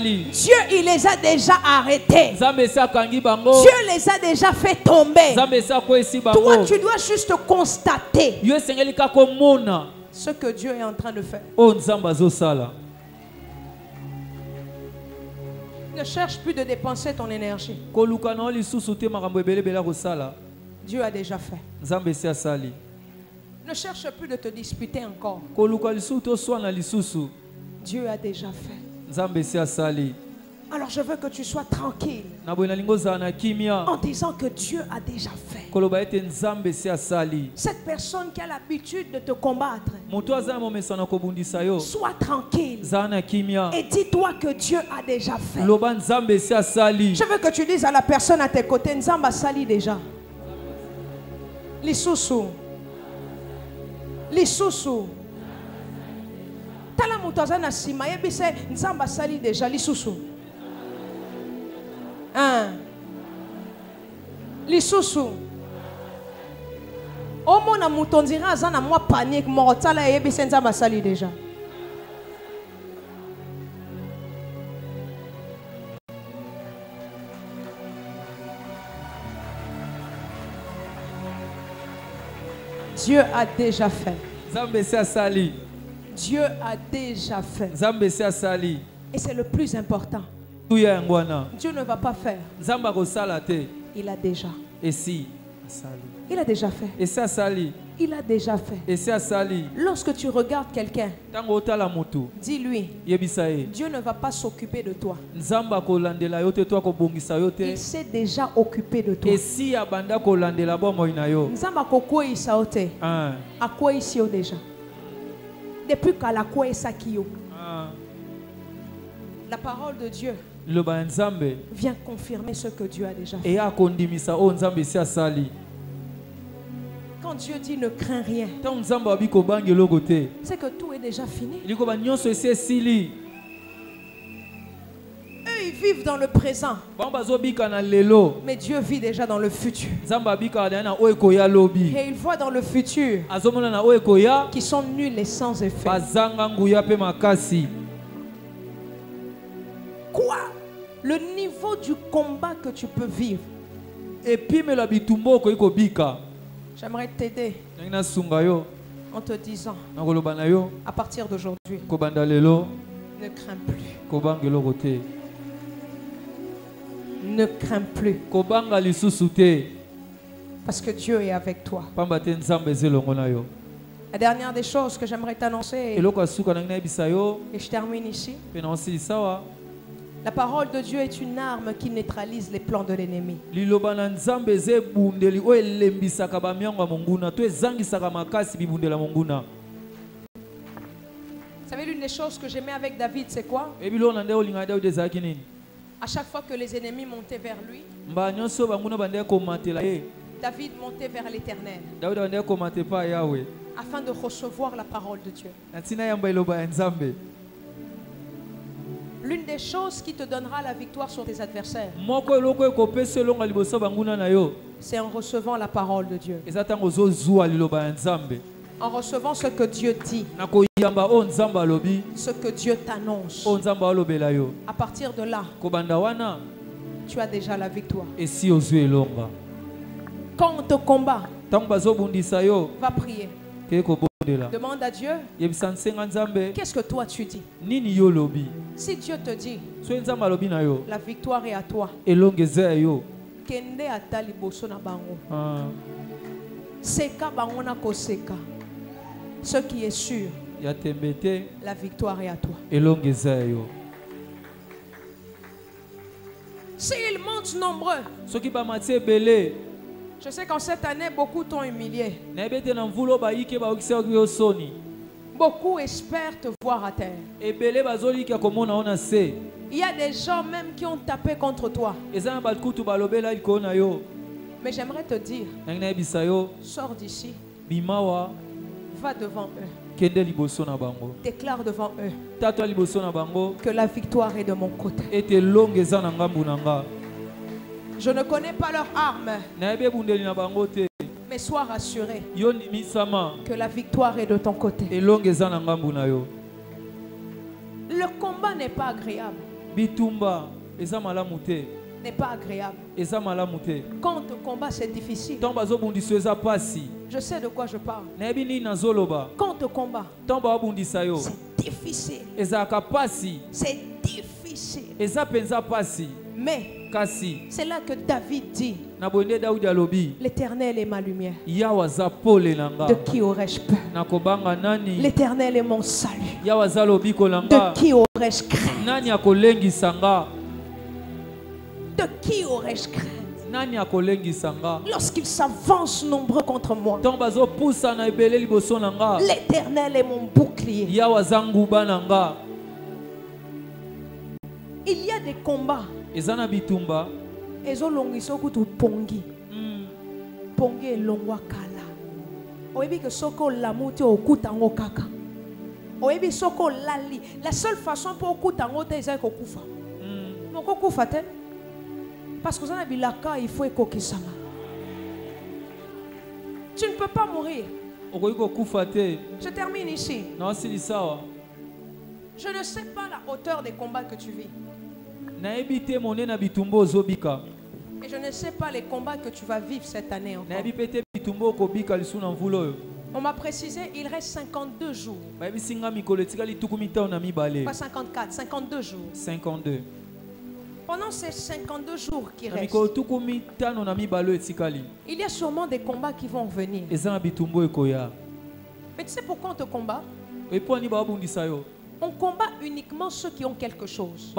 Dieu il les a déjà arrêtés. Dieu les a déjà fait tomber. Toi tu dois juste constater ce que Dieu est en train de faire. Ne cherche plus de dépenser ton énergie. Dieu a déjà fait. Ne cherche plus de te disputer encore. Dieu a déjà fait. Alors je veux que tu sois tranquille en disant que Dieu a déjà fait. Cette personne qui a l'habitude de te combattre, sois tranquille et dis-toi que Dieu a déjà fait. Je veux que tu dises à la personne à tes côtés, Nzamba sali déjà. Lisusu. Lisusu. Tala mutoza na sima yebise nzamba sali déjà lisusu. Lisusu. Omo na mutondira azana moi panique mo tala yebise nzamba sali déjà. Dieu a déjà fait. Dieu a déjà fait. Et c'est le plus important. Dieu ne va pas faire. Il a déjà. Il a déjà fait. Il a déjà fait. Lorsque tu regardes quelqu'un, dis-lui, Dieu ne va pas s'occuper de toi. Il s'est déjà occupé de toi. À quoi ici déjà? Depuis qu'à la quoi la parole de Dieu vient confirmer ce que Dieu a déjà fait. Quand Dieu dit ne crains rien, c'est que tout est déjà fini. Eux, ils vivent dans le présent. Mais Dieu vit déjà dans le futur. Et il voit dans le futur qui sont nuls et sans effet. Quoi? Le niveau du combat que tu peux vivre. J'aimerais t'aider en te disant, à partir d'aujourd'hui, ne crains plus. Ne crains plus. Parce que Dieu est avec toi. La dernière des choses que j'aimerais t'annoncer, et je termine ici. La parole de Dieu est une arme qui neutralise les plans de l'ennemi. Vous savez, l'une des choses que j'aimais avec David, c'est quoi? À chaque fois que les ennemis montaient vers lui, David montait vers l'Éternel afin de recevoir la parole de Dieu. L'une des choses qui te donnera la victoire sur tes adversaires, c'est en recevant la parole de Dieu. En recevant ce que Dieu dit, ce que Dieu t'annonce. À partir de là, tu as déjà la victoire. Quand on te combat, va prier. Demande à Dieu, qu'est-ce que toi tu dis? Si Dieu te dit, la victoire est à toi, kende ata liboso na bango. Seka bango na koseka. Ce qui est sûr, la victoire est à toi. S'ils montent nombreux, je sais qu'en cette année, beaucoup t'ont humilié. Beaucoup espèrent te voir à terre. Il y a des gens même qui ont tapé contre toi. Mais j'aimerais te dire, sors d'ici, va devant eux, déclare devant eux que la victoire est de mon côté. Je ne connais pas leurs armes, mais sois rassuré que la victoire est de ton côté. Le combat n'est pas agréable. N'est pas agréable. Quand on te combat, c'est difficile. Je sais de quoi je parle. Quand on te combat, c'est difficile. C'est difficile. Mais c'est là que David dit, l'Éternel est ma lumière. De qui aurais-je peur? L'Éternel est mon salut. De qui aurais-je crainte? De qui aurais-je crainte? Lorsqu'ils s'avancent nombreux contre moi, l'Éternel est mon bouclier. Il y a des combats. Ezolongiso kutu pongi. Pongi elongwa kala. La seule façon pour okuta ngote c'est kokufa. Non kokufa te. Parce que ça na bilaka il faut ekokisama. Tu ne peux pas mourir. Je termine ici. Je ne sais pas la hauteur des combats que tu vis. Et je ne sais pas les combats que tu vas vivre cette année encore. On m'a précisé, il reste 52 jours. Pas 54, 52 jours. 52. Pendant ces 52 jours qui restent, il y a sûrement des combats qui vont venir. Mais tu sais pourquoi on te combat? On combat uniquement ceux qui ont quelque chose.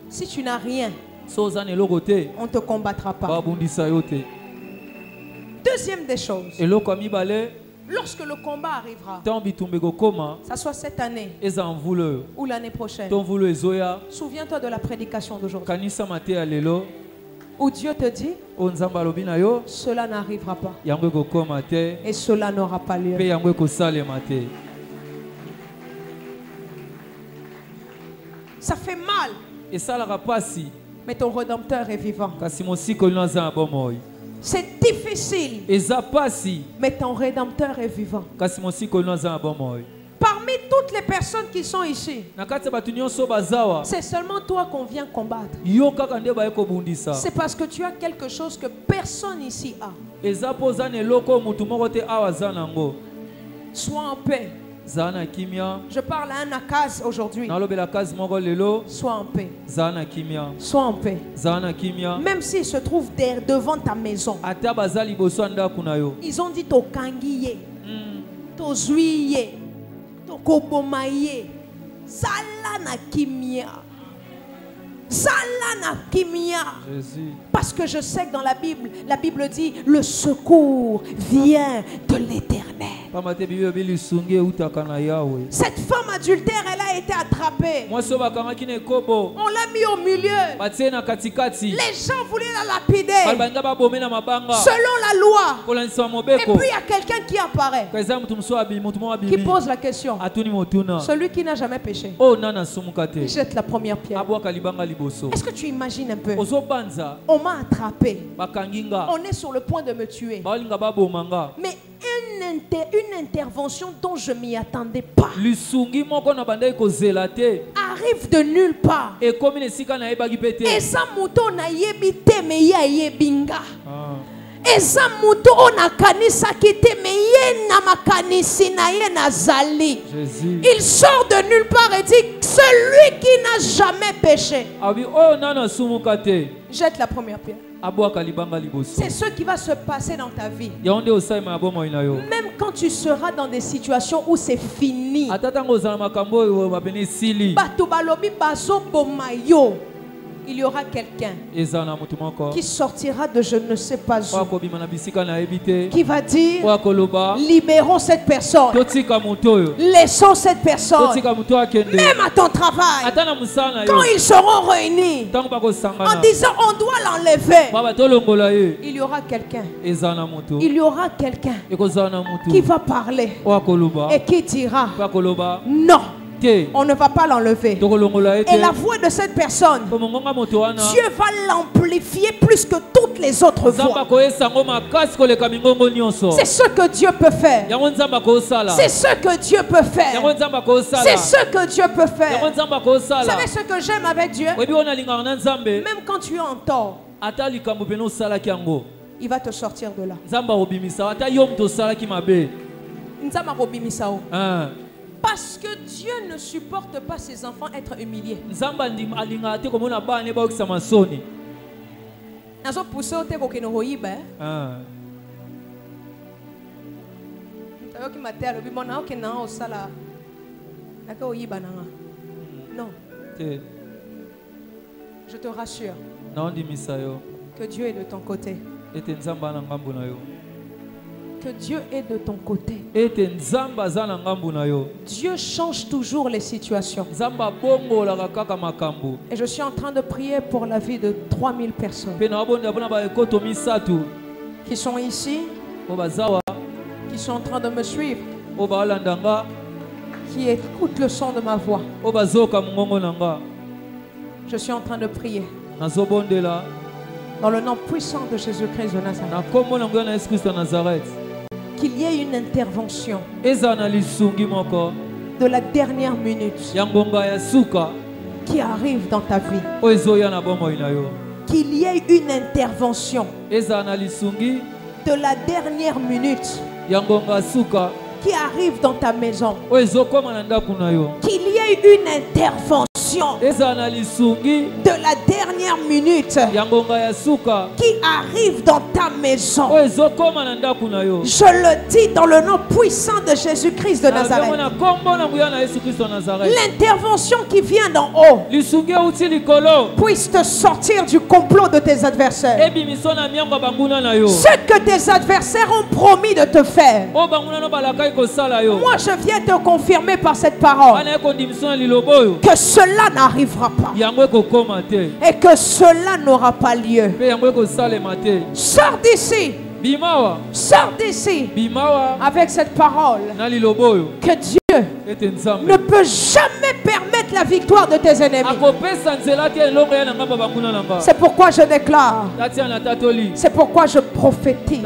Si tu n'as rien, on ne te combattra pas. Deuxième des choses, lorsque le combat arrivera, ça soit cette année ou l'année prochaine, souviens-toi de la prédication d'aujourd'hui où Dieu te dit cela n'arrivera pas et cela n'aura pas lieu. Ça fait mal, mais ton Rédempteur est vivant. C'est difficile, mais ton Rédempteur est vivant. Parmi toutes les personnes qui sont ici, c'est seulement toi qu'on vient combattre. C'est parce que tu as quelque chose que personne ici a. Sois en paix. Je parle à un Akaz aujourd'hui. Sois en paix. Sois en paix. Même s'ils se trouvent devant ta maison, ils ont dit to kangiye, to zuiye, to kobomaye, sala na kimia. Sala na kimia. Parce que je sais que dans la Bible dit le secours vient de l'Éternel. Cette femme adultère, elle a été attrapée. On l'a mis au milieu. Les gens voulaient la lapider selon la loi. Et puis il y a quelqu'un qui apparaît, qui pose la question. Celui qui n'a jamais péché, il jette la première pierre. Est-ce que tu imagines un peu? On m'a attrapé. On est sur le point de me tuer. Mais une intervention dont je ne m'y attendais pas arrive de nulle part. Et ça mouton na yebite me ya yebinga. Eza muto ona kanisa kite me ye na makanisi na ye na zali. Il sort de nulle part et dit celui qui n'a jamais péché jette la première pierre. C'est ce qui va se passer dans ta vie. Même quand tu seras dans des situations où c'est fini, il y aura quelqu'un qui sortira de je ne sais pas où, qui va dire libérons cette personne, laissons cette personne, même à ton travail, quand ils seront réunis en disant on doit l'enlever, il y aura quelqu'un qui va parler et qui dira non, on ne va pas l'enlever. Et la voix de cette personne, Dieu va l'amplifier plus que toutes les autres voix. C'est ce que Dieu peut faire. C'est ce que Dieu peut faire. C'est ce que Dieu peut faire. Vous savez ce que j'aime avec Dieu? Même quand tu es en tort, il va te sortir de là. Parce que Dieu ne supporte pas ses enfants être humiliés. Non. Je te rassure que Dieu est de ton côté. Que Dieu est de ton côté. Dieu change toujours les situations. Et je suis en train de prier pour la vie de 3000 personnes qui sont ici qui sont en train de me suivre, qui écoutent le son de ma voix. Je suis en train de prier dans le nom puissant de Jésus-Christ de Nazareth. Qu'il y ait une intervention de la dernière minute qui arrive dans ta vie. Qu'il y ait une intervention de la dernière minute qui arrive dans ta maison. Qu'il y ait une intervention de la dernière minute qui arrive dans ta maison. Je le dis dans le nom puissant de Jésus-Christ de Nazareth. L'intervention qui vient d'en haut puisse te sortir du complot de tes adversaires. Ce que tes adversaires ont promis de te faire, moi je viens te confirmer par cette parole que cela n'arrivera pas et que cela n'aura pas lieu. Sors d'ici. Sors d'ici avec cette parole que Dieu ne peut jamais permettre la victoire de tes ennemis. C'est pourquoi je déclare, c'est pourquoi je prophétise.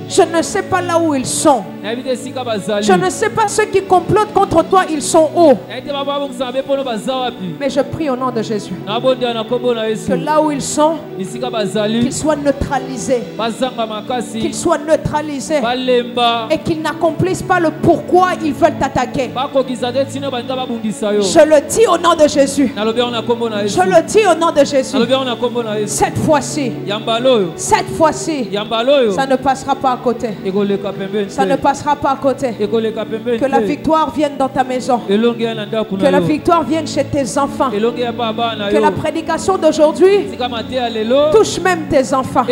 Je ne sais pas là où ils sont. Je ne sais pas ceux qui complotent contre toi, ils sont où. Mais je prie au nom de Jésus que là où ils sont, qu'ils soient neutralisés. Qu'ils soient neutralisés et qu'ils n'accomplissent pas le pourquoi ils veulent t'attaquer. Je le dis au nom de Jésus. Je le dis au nom de Jésus. Cette fois-ci, ça ne passera pas à côté. Ça ne passera pas à côté. Que la victoire vienne dans ta maison. Que la victoire vienne chez tes enfants. Que la prédication d'aujourd'hui touche même tes enfants.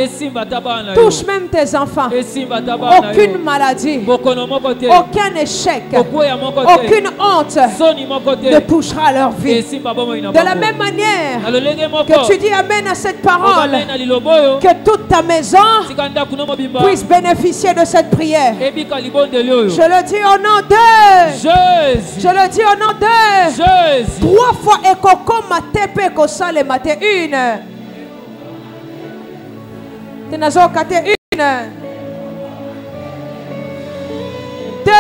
Touche même tes enfants. Aucune maladie, aucun échec, aucune honte ne touchera leur vie. De la même manière que tu dis Amen à cette parole, que toute ta maison puisse bénéficier de cette prière. Je le dis au nom de Jésus. Je le dis au nom de Jésus. 3 fois ekoko matepe kosale mate 1. Tenazo kate 1. 2.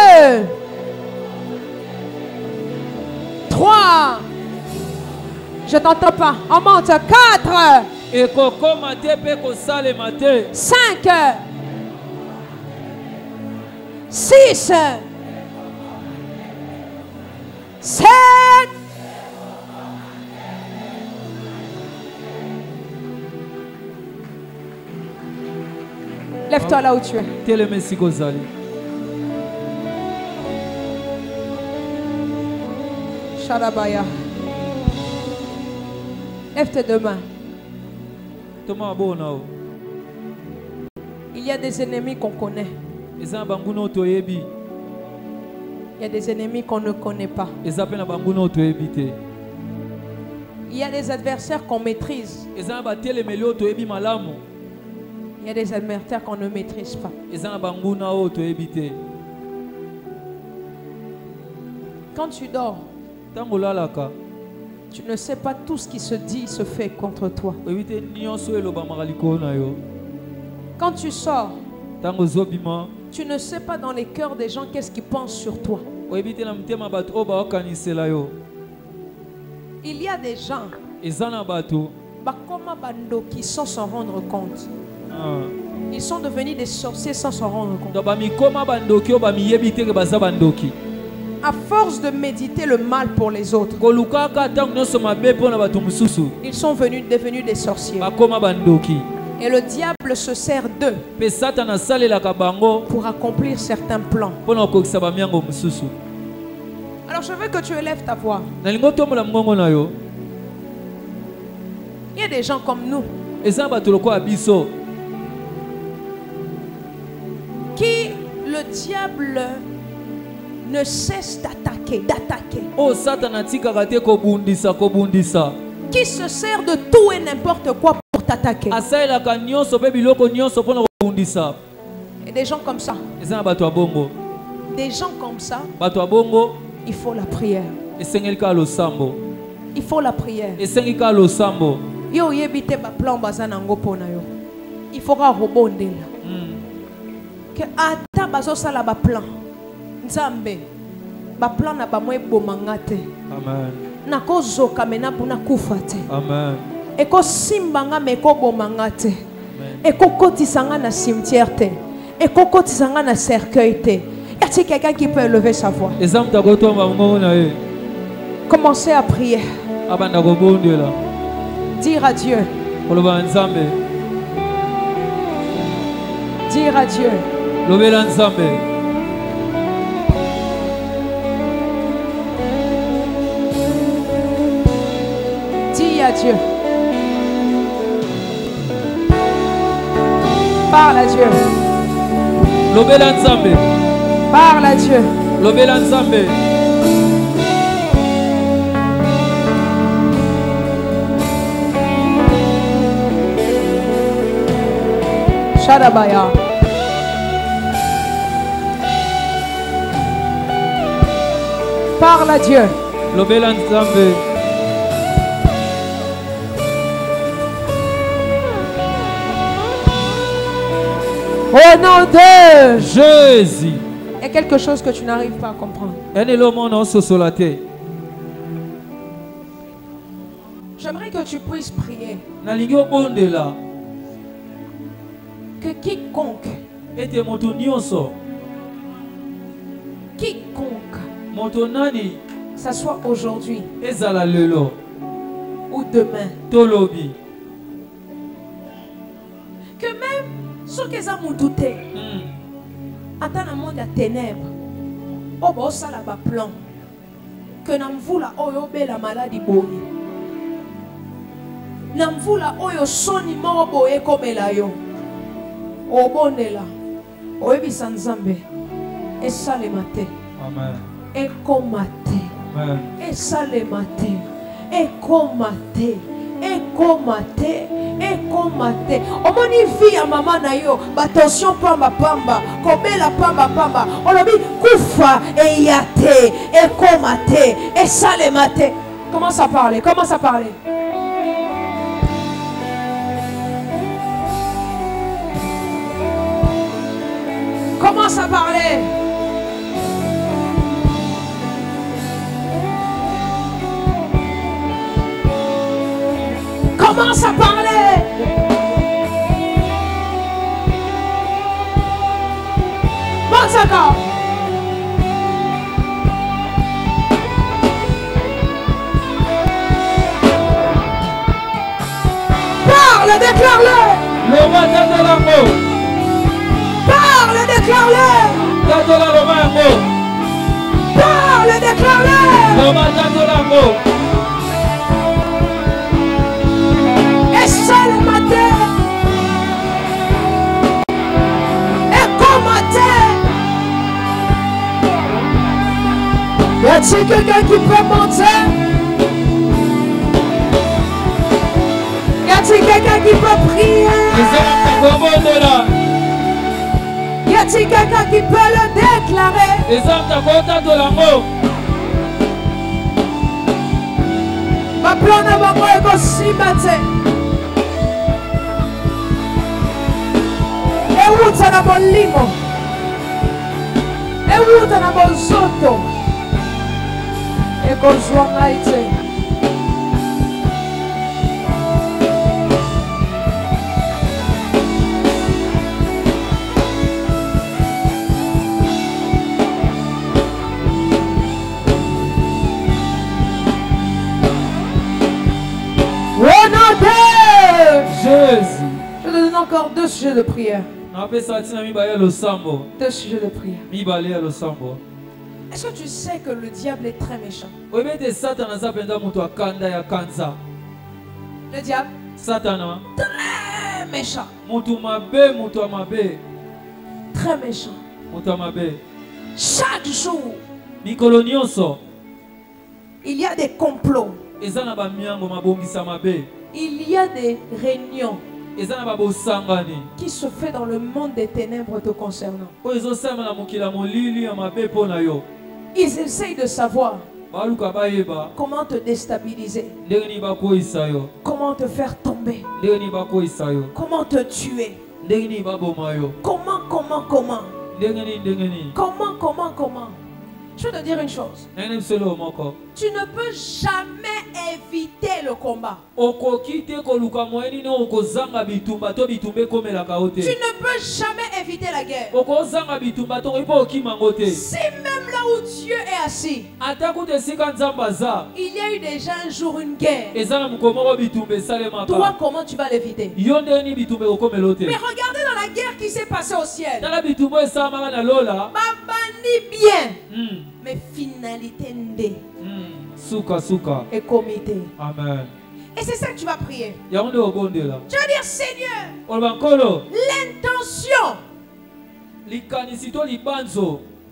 3. Je t'entends pas. On monte. 4. 5. 6. 7. Lève-toi là où tu es. Sharabaya. Lève tes deux mains. Il y a des ennemis qu'on connaît. Il y a des ennemis qu'on ne connaît pas. Il y a des adversaires qu'on maîtrise. Il y a des adversaires qu'on ne maîtrise pas. Quand tu dors, tu ne sais pas tout ce qui se dit, se fait contre toi. Quand tu sors, tu ne sais pas dans les cœurs des gens qu'est-ce qu'ils pensent sur toi. Il y a des gens qui sans s'en rendre compte. Ils sont devenus des sorciers sans s'en rendre compte. À force de méditer le mal pour les autres, ils sont devenus des sorciers. Et le diable se sert d'eux pour accomplir certains plans. Alors je veux que tu élèves ta voix. Il y a des gens comme nous qui le diable ne cesse d'attaquer. Qui se sert de tout et n'importe quoi pour t'attaquer. Et Des gens comme ça. Des gens comme ça. Il faut la prière. Il faut la prière. Yo yebite ba plan bazana ngopo na yo. Il faudra rebondir. Que ata bazo sala ba plan. Nzambe. Ba plan na ba moye bomangate. Amen. Na ko zoka mena puna kufate. Amen. E ko simbanga me ko bomangate. Et kokotisanga na cimetière te. Et kokotisanga na cercueil te. Y a-t-il quelqu'un qui peut élever sa voix? Commencez à prier. Dire à Dieu. Dire à Dieu. Dis à Dieu. Parle à Dieu. Parle à Dieu. Shadabaya. Parle à Dieu. Au nom de Jésus. Il y a quelque chose que tu n'arrives pas à comprendre. J'aimerais que tu puisses prier. Que quiconque ça soit aujourd'hui ou demain, que même ceux qui ont douté, attends le monde à ténèbres, oh bon ça là bas plan, que n'amvou la oyo be la maladie boye, n'amvou la oyo soni mort boye comme la yo, oh bon est là, oh ebi sanzambe, et ça le matin, amen, et comate, amen, et ça le matin, et comate. Ekomate. Omoni vie à maman na yo, attention pamba pamba, kobela pamba pamba. Olobi kufa e yate, ekomate, et salemate. Commence à parler, commence à parler. Commence à parler. Commence à parler. Monte. Parle, déclare-le. Parle, déclare-le. Parle, déclare-le. Le matin et comme matin, y a-t-il quelqu'un qui peut monter? Y a-t-il quelqu'un qui peut prier? Y a-t-il quelqu'un qui peut le déclarer? Ma plan n'a pas moi aussi matin. Euta na bolimo, euta na bolsoto, ekozwanga ite. Au nom de Jésus. Je te donne encore 2 sujets de prière. 2 sujets de prière. Est-ce que tu sais que le diable est très méchant? Le diable très méchant. Très méchant. Chaque jour il y a des complots. Il y a des réunions qui se fait dans le monde des ténèbres te concernant. Ils essayent de savoir comment te déstabiliser, comment te faire tomber, comment te tuer, comment. Je vais te dire une chose. Tu ne peux jamais éviter le combat. Tu ne peux jamais éviter la guerre. Si même là où Dieu est assis, il y a eu déjà un jour une guerre. Toi, comment tu vas l'éviter? Mais regardez dans la guerre qui s'est passée au ciel. Babani bien. Mais finalité ndé. Et comité. Amen. Et c'est ça que tu vas prier. Tu vas dire, Seigneur, l'intention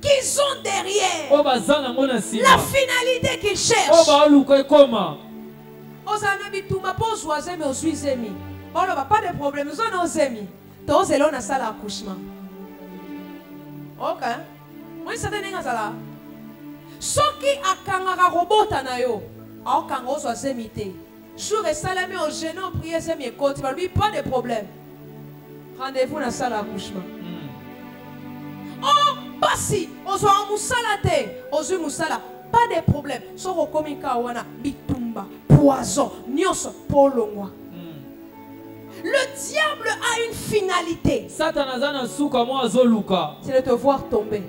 qu'ils ont derrière, la finalité qu'ils cherchent. Pas de problème. Nous avons nos amis. Tous les gens ont salle d'accouchement. Ok. Moi, c'est ça. Ce qui a kangara robot na yo, a kango so zemité. Jour et salami au genou prier c'est mes côtes, pas de problème. Rendez-vous dans la salle d'accouchement. Oh, pas si, on soit en moussalate, aux yeux moussala, pas de problème. So rokomika wana bitumba, poison, nyos polongwa. Le diable a une finalité. C'est de te voir tomber.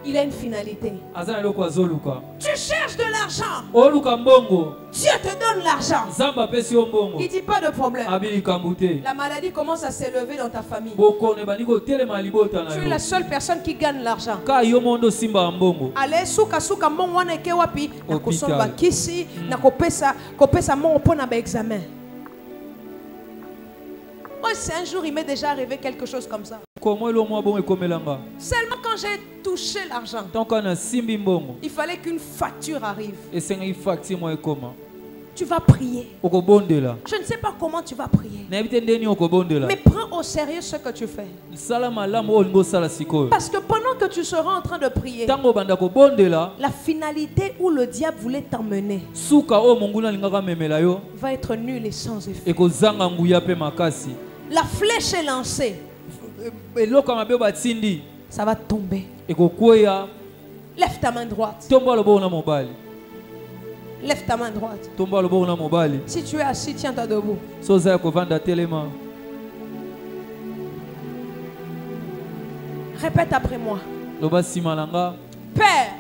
Il a une finalité. Tu cherches de l'argent. Dieu te donne l'argent. Il ne dit pas de problème. La maladie commence à s'élever dans ta famille. Tu es la seule personne qui gagne l'argent. Allez, souka mongwana kewapi, nakosomba kisi, nakopesa mon pona ba examen. Moi, c'est un jour, il m'est déjà arrivé quelque chose comme ça. Seulement quand j'ai touché l'argent, il fallait qu'une facture arrive. Tu vas prier. Je ne sais pas comment tu vas prier. Mais prends au sérieux ce que tu fais. Parce que pendant que tu seras en train de prier, la finalité où le diable voulait t'emmener va être nulle et sans effet. La flèche est lancée. Ça va tomber. Lève ta main droite. Lève ta main droite. Si tu es assis, tiens-toi debout. Répète après moi. Père.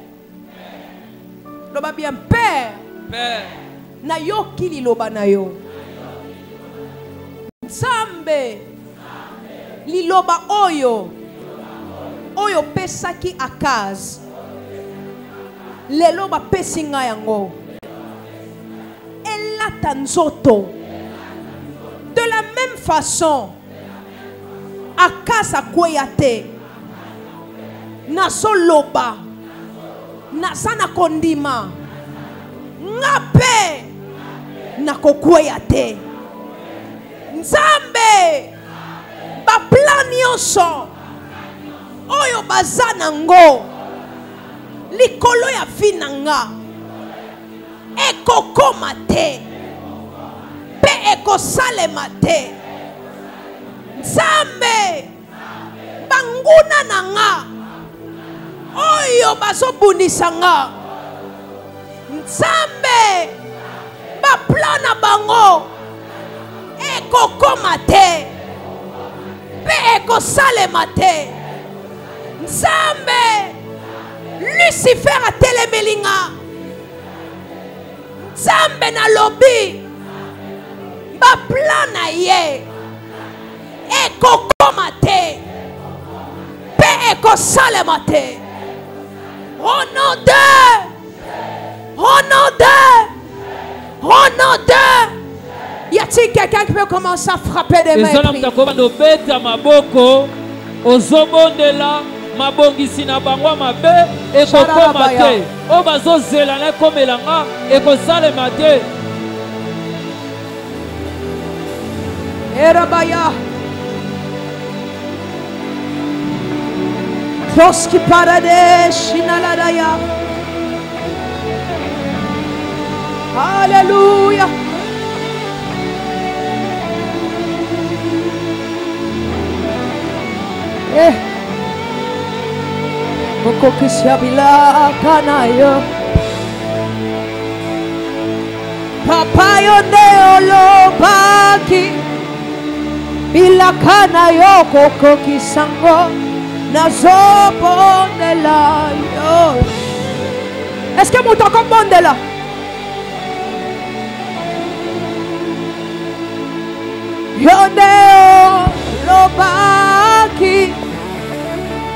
Loba bien, Père. Na yo kili loba na yo. Nzambe. Liloba oyo. Oyo pesaki akaz. Lelo ba pesinga yango. Tanzoto. De la même façon, Akasa Kweyate, Nasoloba, Nasana Kondima, Ngape, Nakokweyate, Nzambe, Baplanioso, Oyo Bazanango, Likolo ya Finanga, Ekokomate. Ekosalema te. Nzambe banguna nanga oyo bazobundisa nga. Nzambe baplana bango ekokoma te pe ekosalema te. Nzambe Lucifer atelemeli nga. Nzambe na lobi ba plana ye ekokoma te pe ekosalema te. Au nom de y a-t-il quelqu'un qui peut commencer à frapper des mains? Mabongisi na bangwa mabe ekokoma te. O bazozela na komelanga ekosalema te. Erabaya. Toski parade shinaladaya. Alléluia. Moko kishabila kanayo. Papa yo neolo baki. Bila kanayo koko kisango. Nazopo de la yo. Est-ce que mon temps comme de là? Yo neolo baki.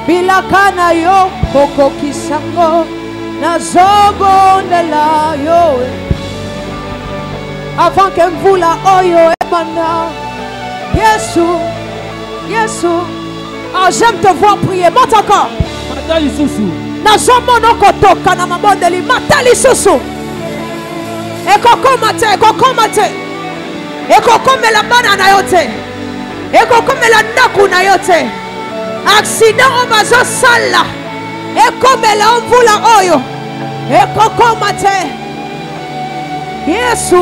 Bila kana yo koko kisango nazobo de la yo. Avant que vous la oyo emana. Yesu, Yesu. Ah, j'aime te voir prier. Monte encore. Matali susu. Nazomo no kotoka na mabondeli. Matali susu. Ekoko mate, ekoko mate. Ekoko me la bana na yote. Ekoko me la naku na yote. Accident au mazo sala. Ekoko me la omvula oyo. Ekoko mate. Yesu.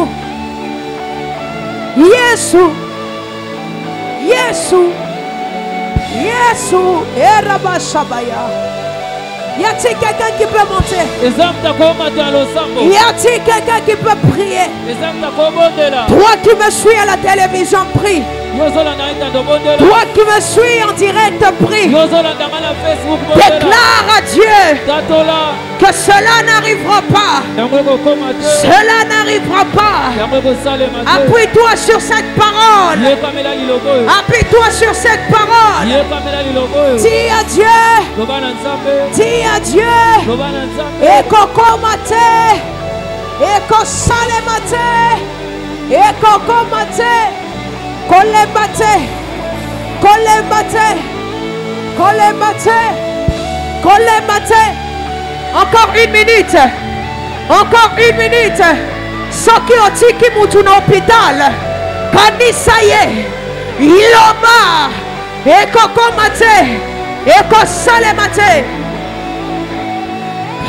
Yesu. Yesu. Yesu. Erabashabaya. Y a-t-il quelqu'un qui peut monter? Y a-t-il quelqu'un qui peut prier? Toi qui me suis à la télévision, prie. Toi qui me suis en direct, prie. Déclare à Dieu que cela n'arrivera pas. Cela n'arrivera pas. Appuie-toi sur cette parole. Appuie-toi sur cette parole. Dis à Dieu. Dis à Dieu. Ekoko mate. Eko sale mate. Ekoko mate. Kolembate, kolembate, kolembate, kolembate. Encore une minute. Encore une minute. Soki otiki mutu na hôpital. Kanisa ye. Iloma. Eko komate. Eko sale mate.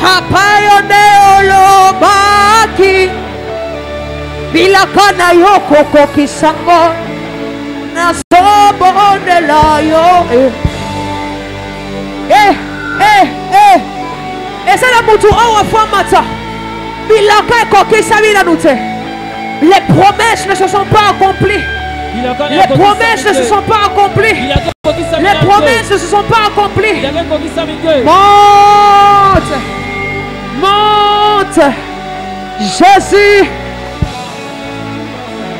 Papa yone olobaki. Bilakana yoko kokisango. De la yo. Et c'est la moutou au formata. Les promesses ne se sont pas accomplies. Les promesses ne se sont pas accomplies. Les promesses ne se sont pas accomplies. Monte. Monte. Jésus.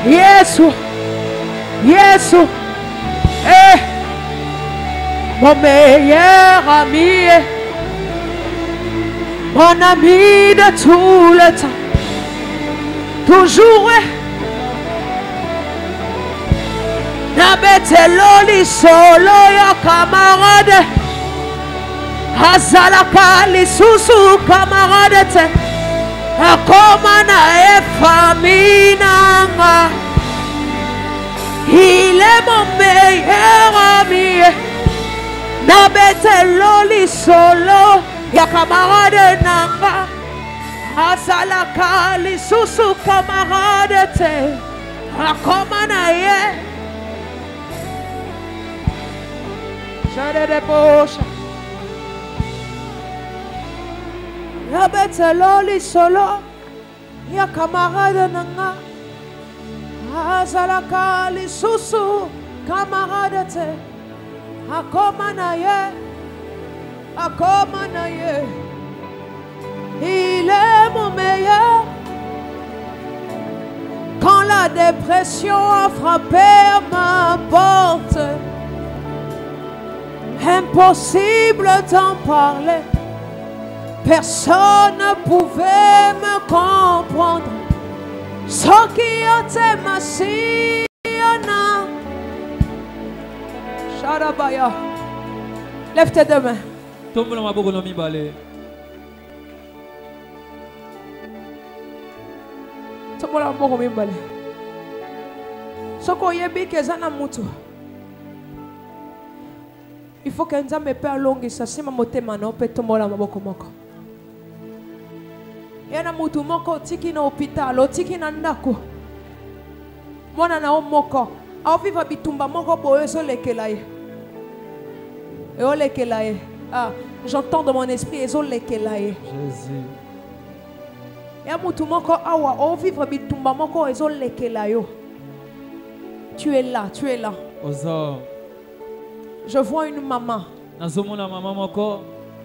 Yesu. Yesu. Mon meilleur ami, mon ami de tout le temps, toujours. Nabete loli solo ya camarade, Hazalaka li susu camarade te, akoma na e famina. Il est mon meilleur ami. Nabete loli solo ya camarade nanga. Azalaka li susu camarade te. Akoma na ye. Jade de poche. Nabete loli solo ya camarade nanga. Azalaka li susu camarade te. Akoma na ye. Akoma na ye. Il est mon meilleur. Quand la dépression a frappé à ma porte, impossible d'en parler. Personne ne pouvait me comprendre. Ce qui a été ma siana. Sharabaya. Lève tes deux mains. Soko yebi kezana mutu. Il faut que Nzambe pe alongisa sima motema na pe tomola maboko moko. Yana mutu moko tiki na hôpital, tiki na ndako. Mwana na moko, a vivre bitumba moko boyo so lekela ye. E o lekela ye. Ah, j'entends dans mon esprit ezo lekela ye. Jésus. Ya mutu moko awa o vivre bitumba moko ezo lekela yo. Tu es là, tu es là. Ozo. Je vois une maman.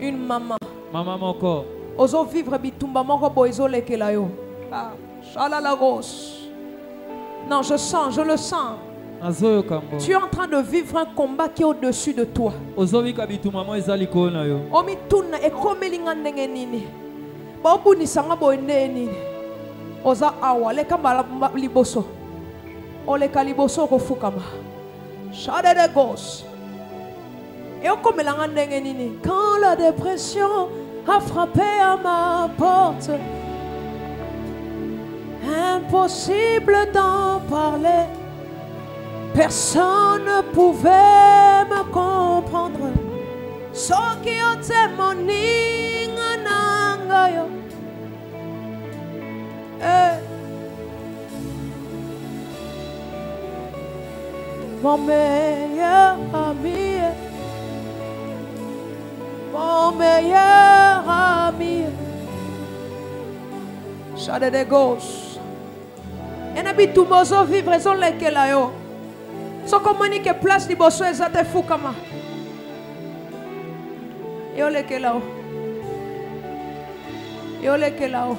Une maman. Maman moko. Ozo vivre bitumba moko boizo lekela yo. Ah, shala la gauche. Non, je sens, je le sens. Tu es en train de vivre un combat qui est au-dessus de toi. Omi tuna e komelinga ndenge nini. Ba obuni sanga boende nini. Oza awa leka mbala liboso. Oleka liboso ko fukama. Shala de gauche. Quand la dépression a frappé à ma porte, impossible d'en parler, personne ne pouvait me comprendre. Ce qui a témoigné nangayo, mon meilleur ami. Mon meilleur ami. Chade de gauche. En habitu bozo vivre son lekela yo. So communique place di boso ezate fukama. Yo lekela o. Yo lekela o.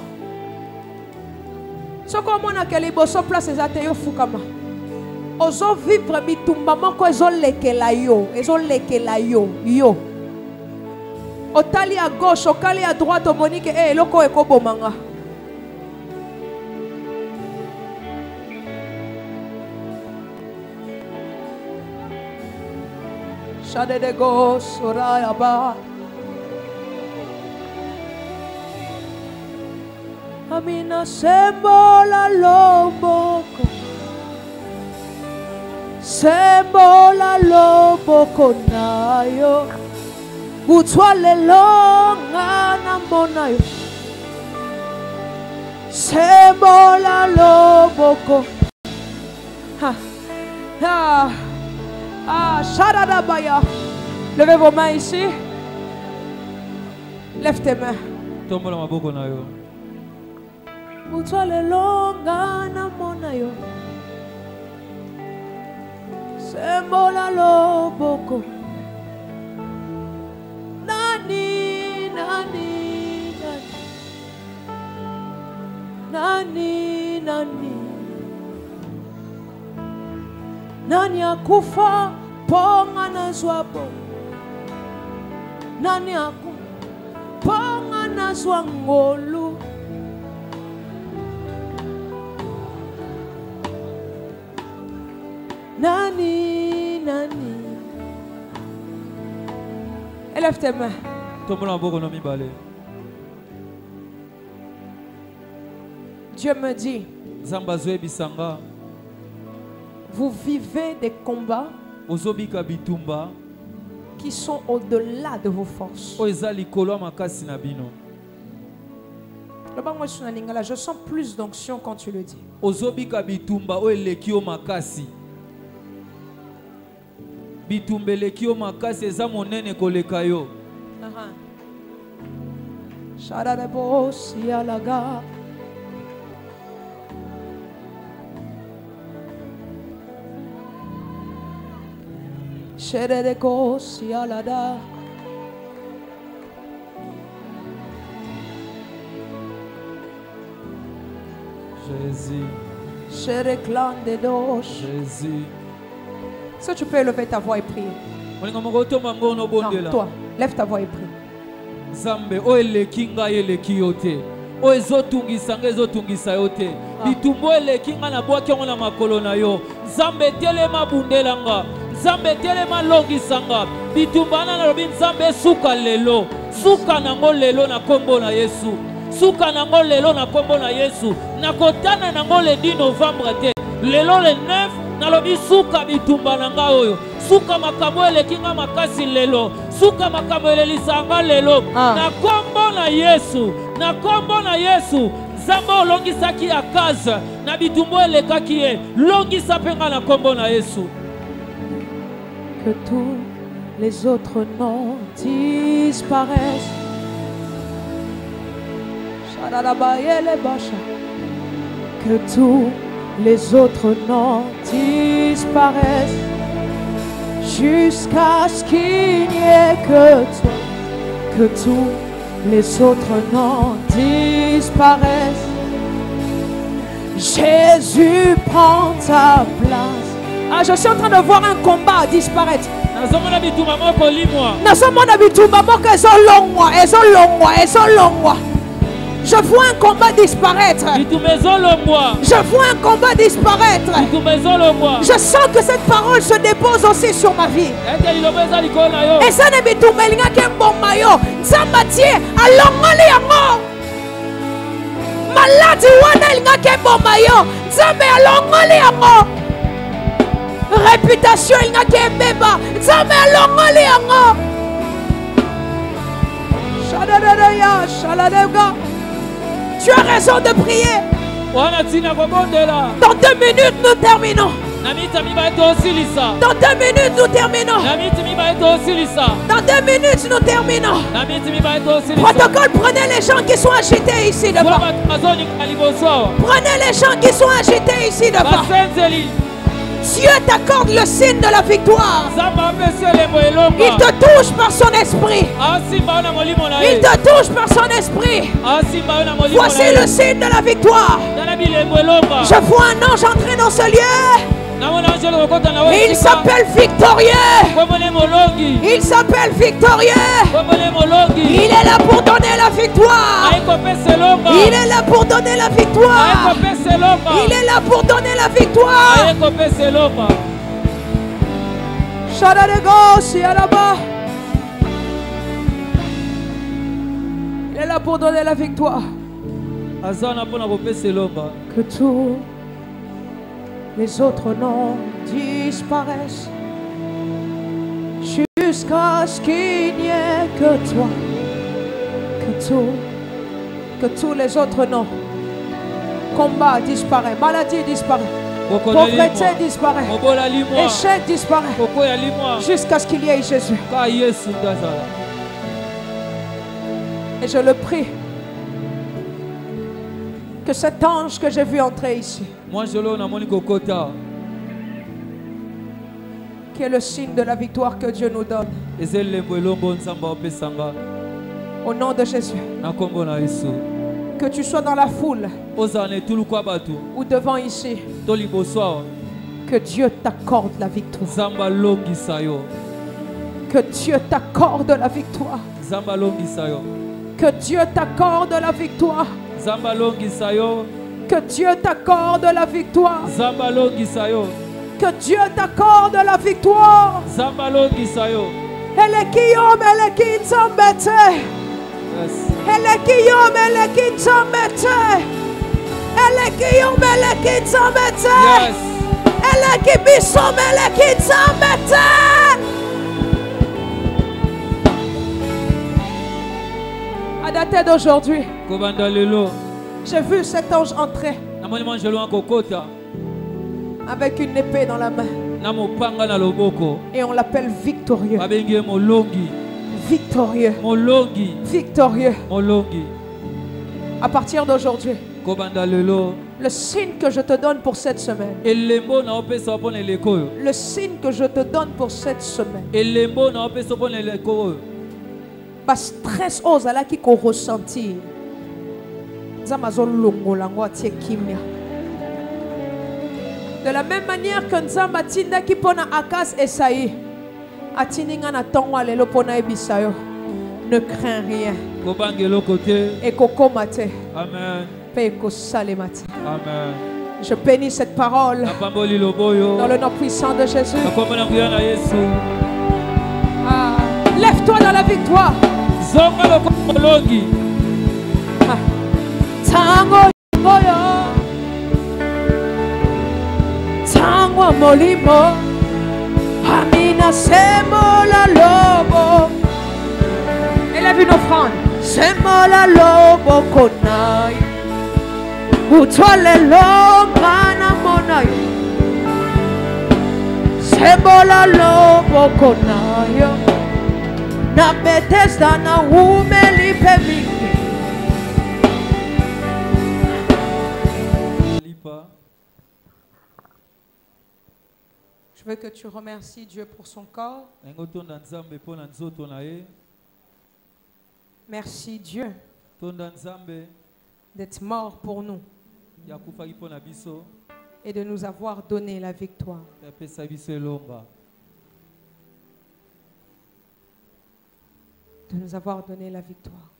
So communique ke li boso place ezate yo fukama. Ozo vivre bitumba moko ezo lekela yo. Ezo lekela yo. Yo. Otali à gauche, okali à droite, Monique, eh, loko eko bomanga. Shade de gauche, oraya ba. Amina sembola loboko. Sembola loboko nayo. Butwale longa na monayo. Sembola loboko. Sharadabaya. Levez vos mains ici. Lève tes mains. Tombola maboko nayo. Butwale longa na monayo. Sembola loboko. Nani akufa ponga na zwapo. Nani akufa ponga na zwangolu. Nani. Élève tes mains. Dieu me dit, vous vivez des combats qui sont au-delà de vos forces. Je sens plus d'onction quand tu le dis. Bitumbelekio makasi eza monene koleka yo. Shadarebo sialaga. Shereko sialada. Jésus. Shereklan de dosh. Jésus. Est-ce que tu peux lever ta voix et prier? Non, toi, lève ta voix et prie. Zambe o eleki ngai eleki yote. O ezotungisa ngai ezotungisa yote. Bitumbo eleki ngai na bwaki yango na makolo na yo. Zambe telema bundelanga. Zambe telema longisanga. Bitumba na lobi Zambe suka lelo. Suka nango lelo na kombo na Yesu. Suka nango lelo na kombo na Yesu. Nakotana nango le 10 novembre te. Lelo le 9 nalobi suka bitumba na nga oyo, suka makambo elekinga makasi lelo, suka makambo elelisanga lelo, na kombo na Yesu, na kombo na Yesu. Zamba olongisaki Akaza na bitumbo elekaki ye, longisa penga na kombo na Yesu. Que tous les autres noms disparaissent. Que tous les autres noms disparaissent jusqu'à ce qu'il n'y ait que toi. Que tous les autres noms disparaissent. Jésus prend ta place. Ah, je suis en train de voir un combat disparaître. Je vois un combat disparaître. Je vois un combat disparaître. Je sens que cette parole se dépose aussi sur ma vie. Et ça ne me tourne pas qu'un bon maillot. Ça m'a dit, allons, malade, wana qu'un bon maillot. Ça allons, réputation, il n'y a qu'un bébé. Ça allons, tu as raison de prier. Dans 2 minutes, nous terminons. Dans 2 minutes, nous terminons. Dans 2 minutes, nous terminons. Protocole, prenez les gens qui sont agités ici devant. Prenez les gens qui sont agités ici devant. Dieu t'accorde le signe de la victoire. Il te touche par son esprit. Il te touche par son esprit. Voici le signe de la victoire. Je vois un ange entrer dans ce lieu. Il s'appelle victorieux. Il s'appelle victorieux. Il est là pour donner la victoire. Il est là pour donner la victoire. Il est là pour donner la victoire. Il est là pour donner la victoire. Que tous les autres noms disparaissent jusqu'à ce qu'il n'y ait que toi. Que tous les autres noms. Combat disparaît, maladie disparaît, pauvreté disparaît, échec disparaît, jusqu'à ce qu'il y ait Jésus. Et je le prie que cet ange que j'ai vu entrer ici, qui est le signe de la victoire que Dieu nous donne, au nom de Jésus, que tu sois dans la foule ou devant ici, que Dieu t'accorde la victoire. Que Dieu t'accorde la victoire. Que Dieu t'accorde la victoire. Que Dieu t'accorde la victoire. Que Dieu t'accorde la victoire. Elle est qui homme, elle est qui t'embête. Elle est qui homme, elle est qui t'embête. Elle est qui homme, elle est qui t'embête. Elle est qui bissom, elle est qui t'embête. À dater d'aujourd'hui, j'ai vu cet ange entrer avec une épée dans la main. Et on l'appelle victorieux. Victorieux. Victorieux. À partir d'aujourd'hui, le signe que je te donne pour cette semaine, le signe que je te donne pour cette semaine, pas stress aux ala qui qu'on ressentir. De la même manière que Nzamba tinda ki pona Akas Esaïe, atininga na tongo alelo pona ebisayo. Ne crains rien. Et koko mate. Amen. Peko salemate. Amen. Je bénis cette parole dans le nom puissant de Jésus. Ah, lève-toi dans la victoire. Ah. Tango moyo. Tango molimo Amina semola lobo. Élève une offrande. Semola lobo konai Utwale lomana monai Semola lobo konai Na Bethesda na umeli pemi. Je veux que tu remercies Dieu pour son corps. Merci Dieu d'être mort pour nous et de nous avoir donné la victoire. De nous avoir donné la victoire.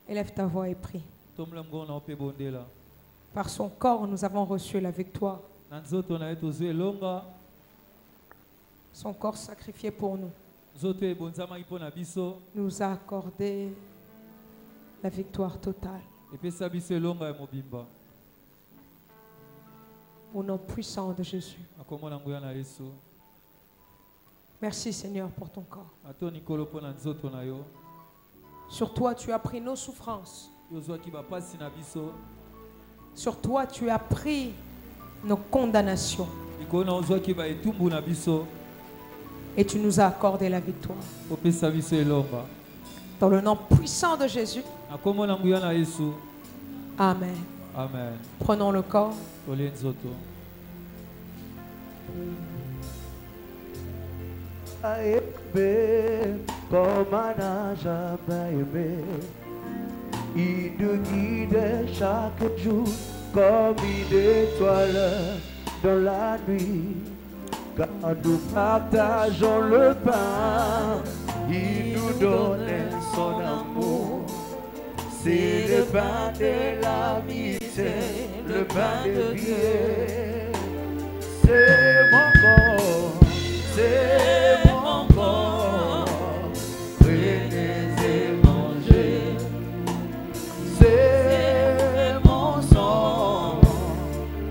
Élève ta voix et prie. Par son corps, nous avons reçu la victoire. Son corps sacrifié pour nous nous a accordé la victoire totale. Au nom puissant de Jésus. Merci Seigneur pour ton corps. Sur toi tu as pris nos souffrances. Sur toi tu as pris nos condamnations. Et tu nous as accordé la victoire. Dans le nom puissant de Jésus. Amen. Amen. Prenons le corps. Il nous guide chaque jour comme une étoile dans la nuit. Quand nous partageons le pain, il nous donne son amour. C'est le pain de l'amitié, le pain de Dieu. C'est mon corps, c'est mon corps. Prenez et mangez. C'est mon sang.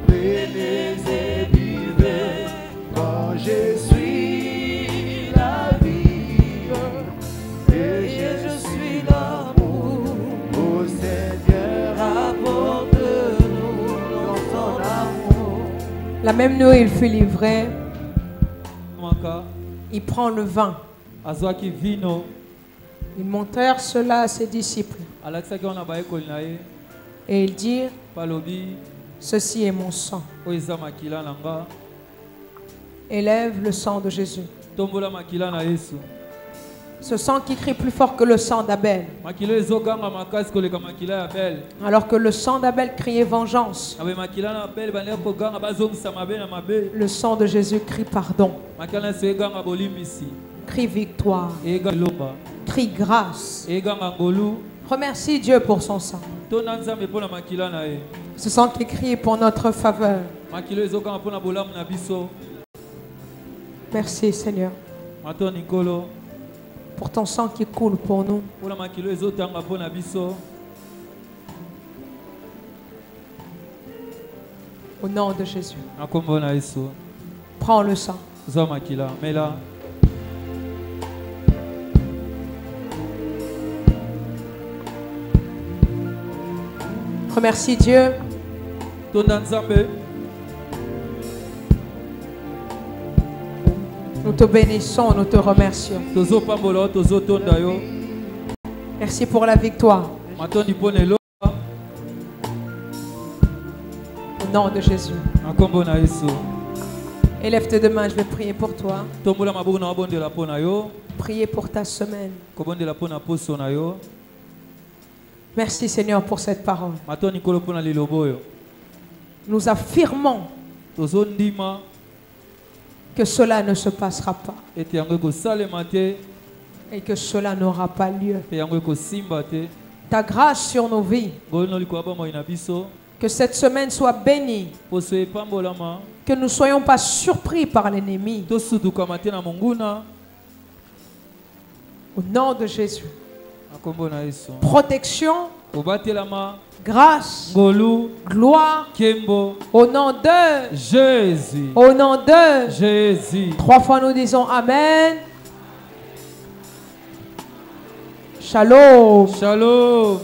Prenez et vivez. Quand je suis la vie et je suis l'amour, ô Seigneur, apporte-nous dans ton amour. La même nuit, il fut livré. Il prend le vin. Ils montrèrent cela à ses disciples. Et ils dirent, ceci est mon sang. Élève le sang de Jésus. Ce sang qui crie plus fort que le sang d'Abel. Alors que le sang d'Abel criait vengeance, le sang de Jésus crie pardon, crie victoire, crie grâce. Remercie Dieu pour son sang. Ce sang qui crie pour notre faveur. Merci Seigneur pour ton sang qui coule pour nous. Au nom de Jésus. Prends le sang. Remercie Dieu. Nous te bénissons, nous te remercions. Merci pour la victoire. Au nom de Jésus. Élève tes deux mains, je vais prier pour toi. Prier pour ta semaine. Merci Seigneur pour cette parole. Nous affirmons que cela ne se passera pas et que cela n'aura pas lieu. Ta grâce sur nos vies, que cette semaine soit bénie, que nous ne soyons pas surpris par l'ennemi. Au nom de Jésus. protection, grâce, gloire, au nom de Jésus. Au nom de Jésus. 3 fois nous disons Amen. Shalom. Shalom.